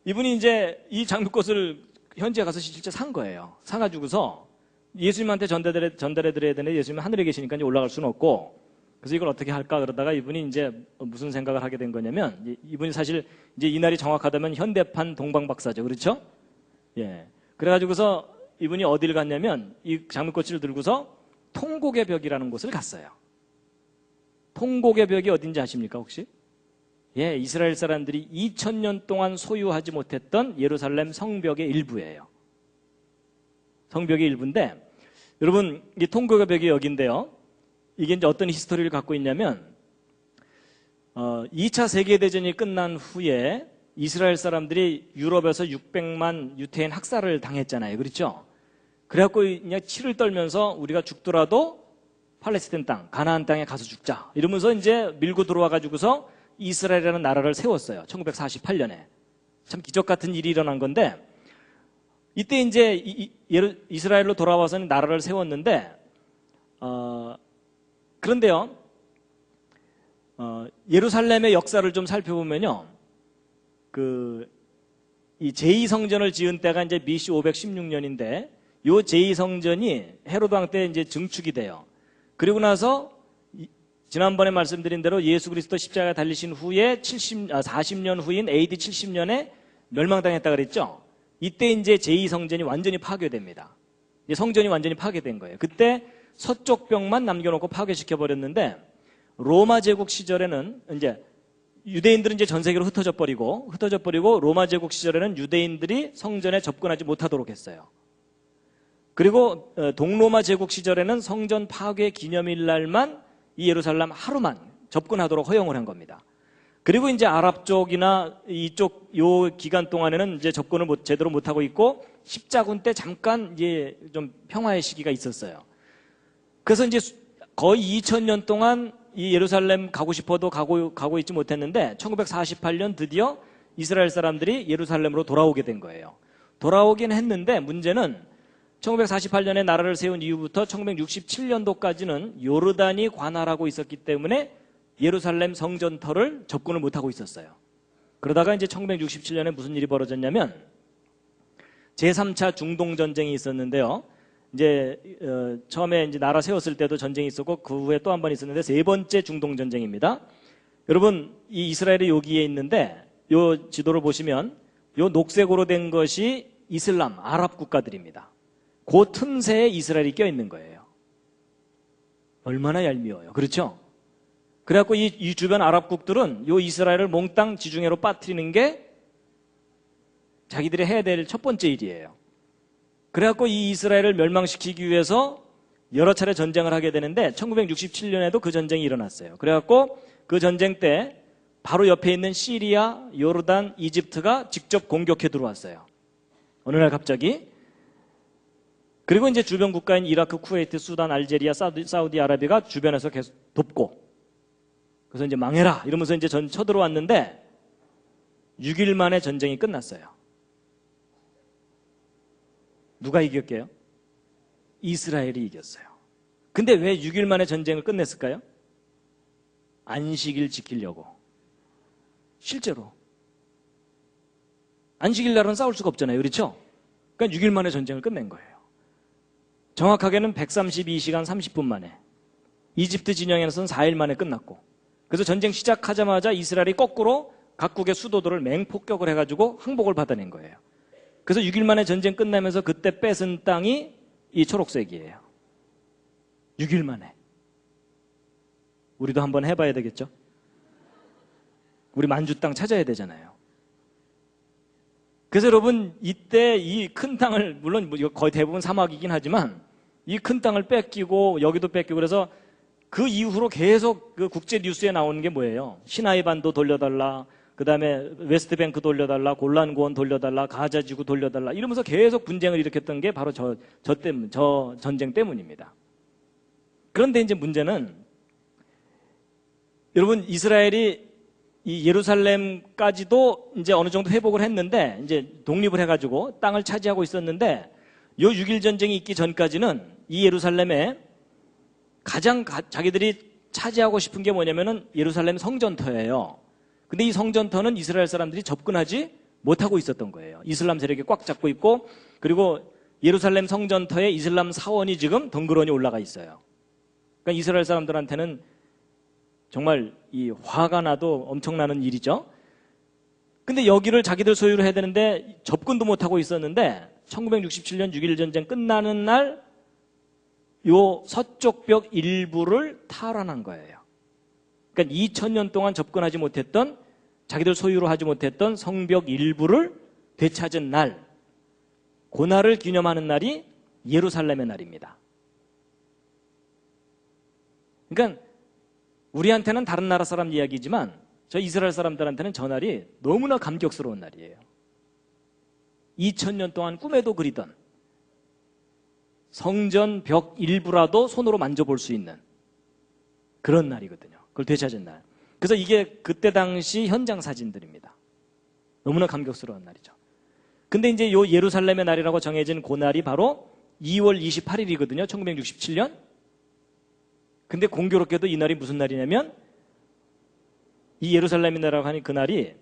이분이 이제 이 장미꽃을 현지에 가서 실제 산 거예요. 사가지고서 예수님한테 전달해드려야 되는데 예수님은 하늘에 계시니까 이제 올라갈 수는 없고, 그래서 이걸 어떻게 할까 그러다가 이분이 이제 무슨 생각을 하게 된 거냐면, 이분이 사실 이제 이 날이 정확하다면 현대판 동방박사죠. 그렇죠? 예. 그래가지고서 이분이 어디를 갔냐면 이 장미꽃을 들고서 통곡의 벽이라는 곳을 갔어요. 통곡의 벽이 어딘지 아십니까 혹시? 예, 이스라엘 사람들이 2000년 동안 소유하지 못했던 예루살렘 성벽의 일부예요. 성벽의 일부인데, 여러분 이 통곡의 벽이 여기인데요. 이게 이제 어떤 히스토리를 갖고 있냐면 2차 세계대전이 끝난 후에 이스라엘 사람들이 유럽에서 600만 유태인 학살을 당했잖아요. 그렇죠? 그래갖고 그냥 치를 떨면서 우리가 죽더라도 팔레스타인 땅, 가나안 땅에 가서 죽자 이러면서 이제 밀고 들어와가지고서 이스라엘이라는 나라를 세웠어요. 1948년에. 참 기적 같은 일이 일어난 건데, 이때 이제 이스라엘로 돌아와서는 나라를 세웠는데, 그런데요, 예루살렘의 역사를 좀 살펴보면요, 이 제2성전을 지은 때가 이제 BC 516년인데, 요 제2성전이 헤로드 왕 때 이제 증축이 돼요. 그리고 나서 지난번에 말씀드린 대로 예수 그리스도 십자가에 달리신 후에 40년 후인 AD 70년에 멸망당했다 그랬죠. 이때 이제 제2성전이 완전히 파괴됩니다. 이제 성전이 완전히 파괴된 거예요. 그때 서쪽 벽만 남겨놓고 파괴시켜 버렸는데, 로마 제국 시절에는 이제 유대인들은 이제 전 세계로 흩어져 버리고 로마 제국 시절에는 유대인들이 성전에 접근하지 못하도록 했어요. 그리고 동로마 제국 시절에는 성전 파괴 기념일 날만 이 예루살렘 하루만 접근하도록 허용을 한 겁니다. 그리고 이제 아랍 쪽이나 이쪽 요 기간 동안에는 이제 접근을 제대로 못 하고 있고, 십자군 때 잠깐 이제 좀 평화의 시기가 있었어요. 그래서 이제 거의 2000년 동안 이 예루살렘 가고 싶어도 가고 있지 못했는데 1948년 드디어 이스라엘 사람들이 예루살렘으로 돌아오게 된 거예요. 돌아오긴 했는데 문제는 1948년에 나라를 세운 이후부터 1967년도까지는 요르단이 관할하고 있었기 때문에 예루살렘 성전터를 접근을 못하고 있었어요. 그러다가 이제 1967년에 무슨 일이 벌어졌냐면 제3차 중동전쟁이 있었는데요. 이제 처음에 이제 나라 세웠을 때도 전쟁이 있었고 그 후에 또 한 번 있었는데 세 번째 중동전쟁입니다. 여러분 이 이스라엘이 여기에 있는데 요 지도를 보시면 요 녹색으로 된 것이 이슬람, 아랍 국가들입니다. 그 틈새에 이스라엘이 껴있는 거예요. 얼마나 얄미워요. 그렇죠? 그래갖고 이 주변 아랍국들은 요 이스라엘을 몽땅 지중해로 빠뜨리는 게 자기들이 해야 될 첫 번째 일이에요. 그래갖고 이 이스라엘을 멸망시키기 위해서 여러 차례 전쟁을 하게 되는데 1967년에도 그 전쟁이 일어났어요. 그래갖고 그 전쟁 때 바로 옆에 있는 시리아, 요르단, 이집트가 직접 공격해 들어왔어요. 어느 날 갑자기. 그리고 이제 주변 국가인 이라크, 쿠웨이트, 수단, 알제리아, 사우디아라비아가 주변에서 계속 돕고, 그래서 이제 망해라 이러면서 이제 쳐들어왔는데 6일 만에 전쟁이 끝났어요. 누가 이겼게요? 이스라엘이 이겼어요. 근데 왜 6일 만에 전쟁을 끝냈을까요? 안식일 지키려고. 실제로. 안식일 날은 싸울 수가 없잖아요. 그렇죠? 그러니까 6일 만에 전쟁을 끝낸 거예요. 정확하게는 132시간 30분 만에. 이집트 진영에서는 4일 만에 끝났고. 그래서 전쟁 시작하자마자 이스라엘이 거꾸로 각국의 수도들을 맹폭격을 해가지고 항복을 받아낸 거예요. 그래서 6일 만에 전쟁 끝나면서 그때 뺏은 땅이 이 초록색이에요. 6일 만에. 우리도 한번 해봐야 되겠죠? 우리 만주 땅 찾아야 되잖아요. 그래서 여러분, 이때 이 큰 땅을, 물론 거의 대부분 사막이긴 하지만 이 큰 땅을 뺏기고 여기도 뺏기고 그래서 그 이후로 계속 그 국제 뉴스에 나오는 게 뭐예요? 시나이 반도 돌려달라, 그 다음에 웨스트뱅크 돌려달라, 골란고원 돌려달라, 가자지구 돌려달라 이러면서 계속 분쟁을 일으켰던 게 바로 저 전쟁 때문입니다. 그런데 이제 문제는 여러분, 이스라엘이 이 예루살렘까지도 이제 어느 정도 회복을 했는데 이제 독립을 해가지고 땅을 차지하고 있었는데 요 6일 전쟁이 있기 전까지는 이 예루살렘에 가장 자기들이 차지하고 싶은 게 뭐냐면은 예루살렘 성전터예요. 근데 이 성전터는 이스라엘 사람들이 접근하지 못하고 있었던 거예요. 이슬람 세력이 꽉 잡고 있고, 그리고 예루살렘 성전터에 이슬람 사원이 지금 덩그러니 올라가 있어요. 그러니까 이스라엘 사람들한테는 정말 이 화가 나도 엄청나는 일이죠. 근데 여기를 자기들 소유로 해야 되는데 접근도 못하고 있었는데 1967년 6.1 전쟁 끝나는 날 요 서쪽 벽 일부를 탈환한 거예요. 그러니까 2000년 동안 접근하지 못했던, 자기들 소유로 하지 못했던 성벽 일부를 되찾은 날, 그날을 기념하는 날이 예루살렘의 날입니다. 그러니까 우리한테는 다른 나라 사람 이야기지만 저 이스라엘 사람들한테는 저 날이 너무나 감격스러운 날이에요. 2000년 동안 꿈에도 그리던 성전 벽 일부라도 손으로 만져볼 수 있는 그런 날이거든요. 그걸 되찾은 날. 그래서 이게 그때 당시 현장 사진들입니다. 너무나 감격스러운 날이죠. 근데 이제 요 예루살렘의 날이라고 정해진 그 날이 바로 2월 28일이거든요. 1967년. 근데 공교롭게도 이 날이 무슨 날이냐면 이 예루살렘의 날이라고 하니 그 날이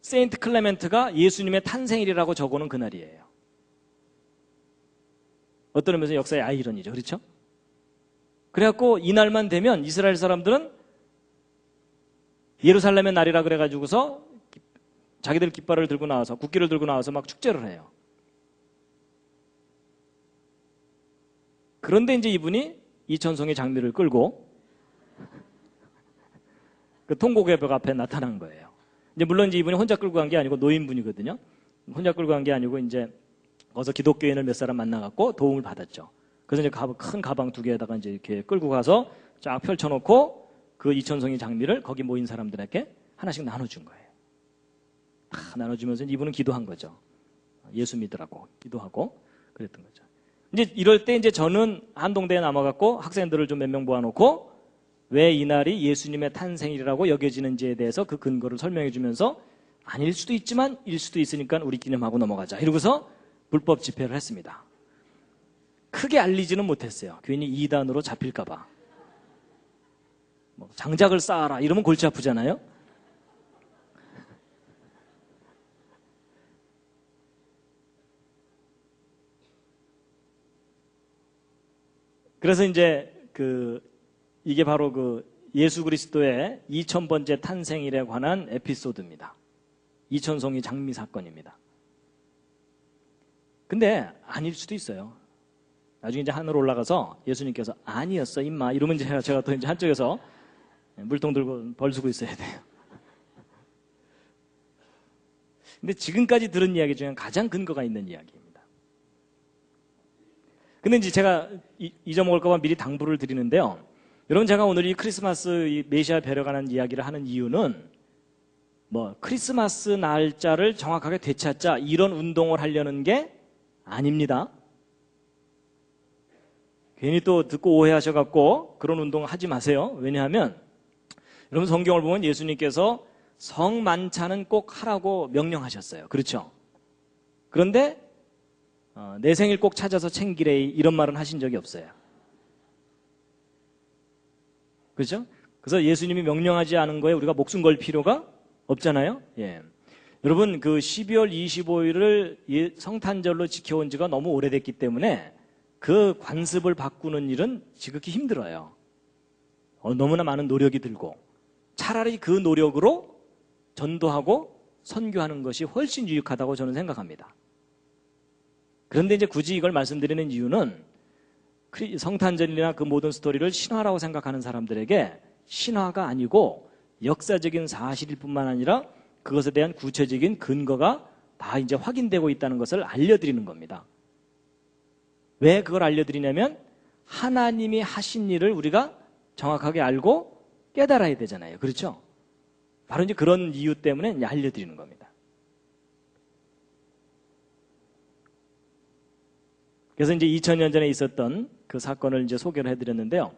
세인트 클레멘트가 예수님의 탄생일이라고 적어놓은 그 날이에요. 어떤 의미에서 역사의 아이러니죠. 그렇죠? 그래갖고 이 날만 되면 이스라엘 사람들은 예루살렘의 날이라 그래가지고서 자기들 깃발을 들고 나와서, 국기를 들고 나와서 막 축제를 해요. 그런데 이제 이분이 이천송의 장미를 끌고 그 통곡의 벽 앞에 나타난 거예요. 이제 물론 이제 이분이 혼자 끌고 간 게 아니고 노인분이거든요. 혼자 끌고 간 게 아니고 이제 거기서 기독교인을 몇 사람 만나갖고 도움을 받았죠. 그래서 이제 큰 가방 2개에다가 이제 이렇게 끌고 가서 쫙 펼쳐놓고 그 이천송이 장미를 거기 모인 사람들에게 하나씩 나눠준 거예요. 나눠주면서 이분은 기도한 거죠. 예수 믿으라고 기도하고 그랬던 거죠. 이제 이럴 때 이제 저는 한동대에 남아갖고 학생들을 좀 몇 명 모아놓고 왜 이 날이 예수님의 탄생일이라고 여겨지는지에 대해서 그 근거를 설명해 주면서 아닐 수도 있지만 일 수도 있으니까 우리 기념하고 넘어가자. 이러고서 불법 집회를 했습니다. 크게 알리지는 못했어요. 괜히 이단으로 잡힐까봐. 뭐 장작을 쌓아라 이러면 골치 아프잖아요. 그래서 이제 이게 바로 예수 그리스도의 2000번째 탄생일에 관한 에피소드입니다. 이천송이 장미 사건입니다. 근데 아닐 수도 있어요. 나중에 이제 하늘 올라가서 예수님께서 아니었어 임마 이러면 제가 또 이제 한쪽에서 물통 들고 벌수고 있어야 돼요. 근데 지금까지 들은 이야기 중에 가장 근거가 있는 이야기입니다. 근데 이제 제가 잊어먹을까봐 미리 당부를 드리는데요. 여러분, 제가 오늘 이 크리스마스 이 메시아 뵈러 가는 이야기를 하는 이유는 뭐 크리스마스 날짜를 정확하게 되찾자 이런 운동을 하려는 게 아닙니다. 괜히 또 듣고 오해하셔갖고 그런 운동 하지 마세요. 왜냐하면 여러분, 성경을 보면 예수님께서 성만찬은 꼭 하라고 명령하셨어요. 그렇죠? 그런데 내 생일 꼭 찾아서 챙기래 이런 말은 하신 적이 없어요. 그렇죠? 그래서 예수님이 명령하지 않은 거에 우리가 목숨 걸 필요가 없잖아요. 예. 여러분 그 12월 25일을 성탄절로 지켜온 지가 너무 오래됐기 때문에 그 관습을 바꾸는 일은 지극히 힘들어요. 너무나 많은 노력이 들고 차라리 그 노력으로 전도하고 선교하는 것이 훨씬 유익하다고 저는 생각합니다. 그런데 이제 굳이 이걸 말씀드리는 이유는 성탄절이나 그 모든 스토리를 신화라고 생각하는 사람들에게 신화가 아니고 역사적인 사실일 뿐만 아니라 그것에 대한 구체적인 근거가 다 이제 확인되고 있다는 것을 알려드리는 겁니다. 왜 그걸 알려드리냐면 하나님이 하신 일을 우리가 정확하게 알고 깨달아야 되잖아요. 그렇죠? 바로 이제 그런 이유 때문에 이제 알려드리는 겁니다. 그래서 이제 2000년 전에 있었던 그 사건을 이제 소개를 해드렸는데요.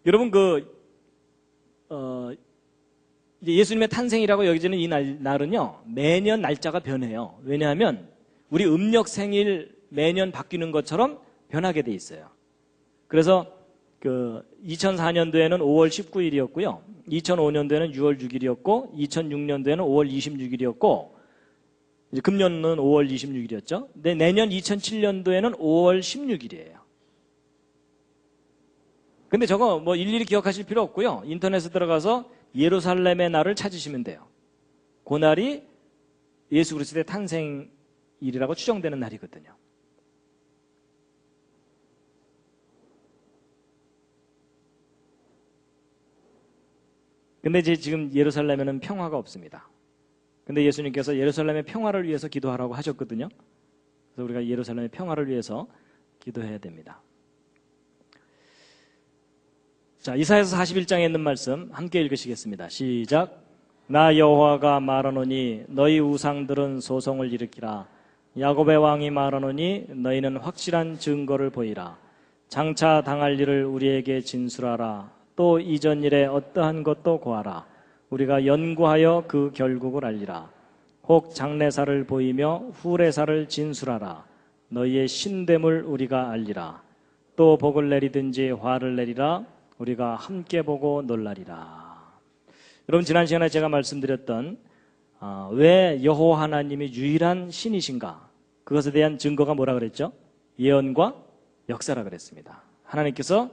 여러분 이제 예수님의 탄생이라고 여겨지는 이 날은요 매년 날짜가 변해요. 왜냐하면 우리 음력 생일 매년 바뀌는 것처럼 변하게 돼 있어요. 그래서 그 2004년도에는 5월 19일이었고요. 2005년도에는 6월 6일이었고 2006년도에는 5월 26일이었고 이제 금년은 5월 26일이었죠. 근데 내년 2007년도에는 5월 16일이에요. 근데 저거 뭐 일일이 기억하실 필요 없고요. 인터넷에 들어가서 예루살렘의 날을 찾으시면 돼요. 그 날이 예수 그리스도의 탄생일이라고 추정되는 날이거든요. 근데 이제 지금 예루살렘에는 평화가 없습니다. 근데 예수님께서 예루살렘의 평화를 위해서 기도하라고 하셨거든요. 그래서 우리가 예루살렘의 평화를 위해서 기도해야 됩니다. 자, 이사야서 41장에 있는 말씀 함께 읽으시겠습니다. 시작. 나 여호와가 말하노니 너희 우상들은 소송을 일으키라. 야곱의 왕이 말하노니 너희는 확실한 증거를 보이라. 장차 당할 일을 우리에게 진술하라. 또 이전 일에 어떠한 것도 고하라. 우리가 연구하여 그 결국을 알리라. 혹 장래사를 보이며 후래사를 진술하라. 너희의 신됨을 우리가 알리라. 또 복을 내리든지 화를 내리라. 우리가 함께 보고 놀라리라. 여러분 지난 시간에 제가 말씀드렸던 왜 여호와 하나님이 유일한 신이신가? 그것에 대한 증거가 뭐라 그랬죠? 예언과 역사라 그랬습니다. 하나님께서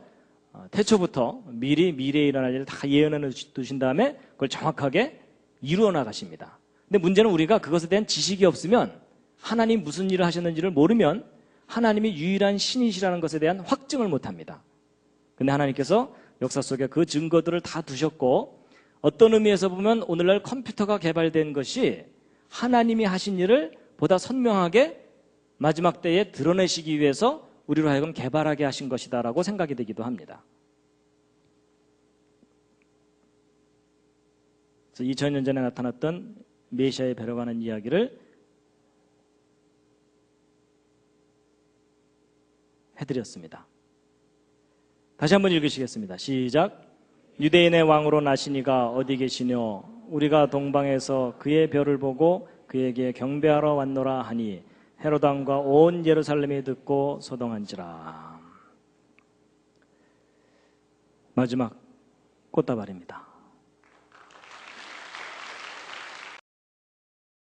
태초부터 미리 미래에 일어날 일을 다 예언해 두신 다음에 그걸 정확하게 이루어 나가십니다. 근데 문제는 우리가 그것에 대한 지식이 없으면 하나님 무슨 일을 하셨는지를 모르면 하나님이 유일한 신이시라는 것에 대한 확증을 못합니다. 근데 하나님께서 역사 속에 그 증거들을 다 두셨고 어떤 의미에서 보면 오늘날 컴퓨터가 개발된 것이 하나님이 하신 일을 보다 선명하게 마지막 때에 드러내시기 위해서 우리로 하여금 개발하게 하신 것이다라고 생각이 되기도 합니다. 그래서 2000년 전에 나타났던 메시아의 배로 가는 이야기를 해드렸습니다. 다시 한번 읽으시겠습니다. 시작. 유대인의 왕으로 나시니가 어디 계시뇨? 우리가 동방에서 그의 별을 보고 그에게 경배하러 왔노라 하니 헤롯 왕과 온 예루살렘이 듣고 소동한지라. 마지막 꽃다발입니다.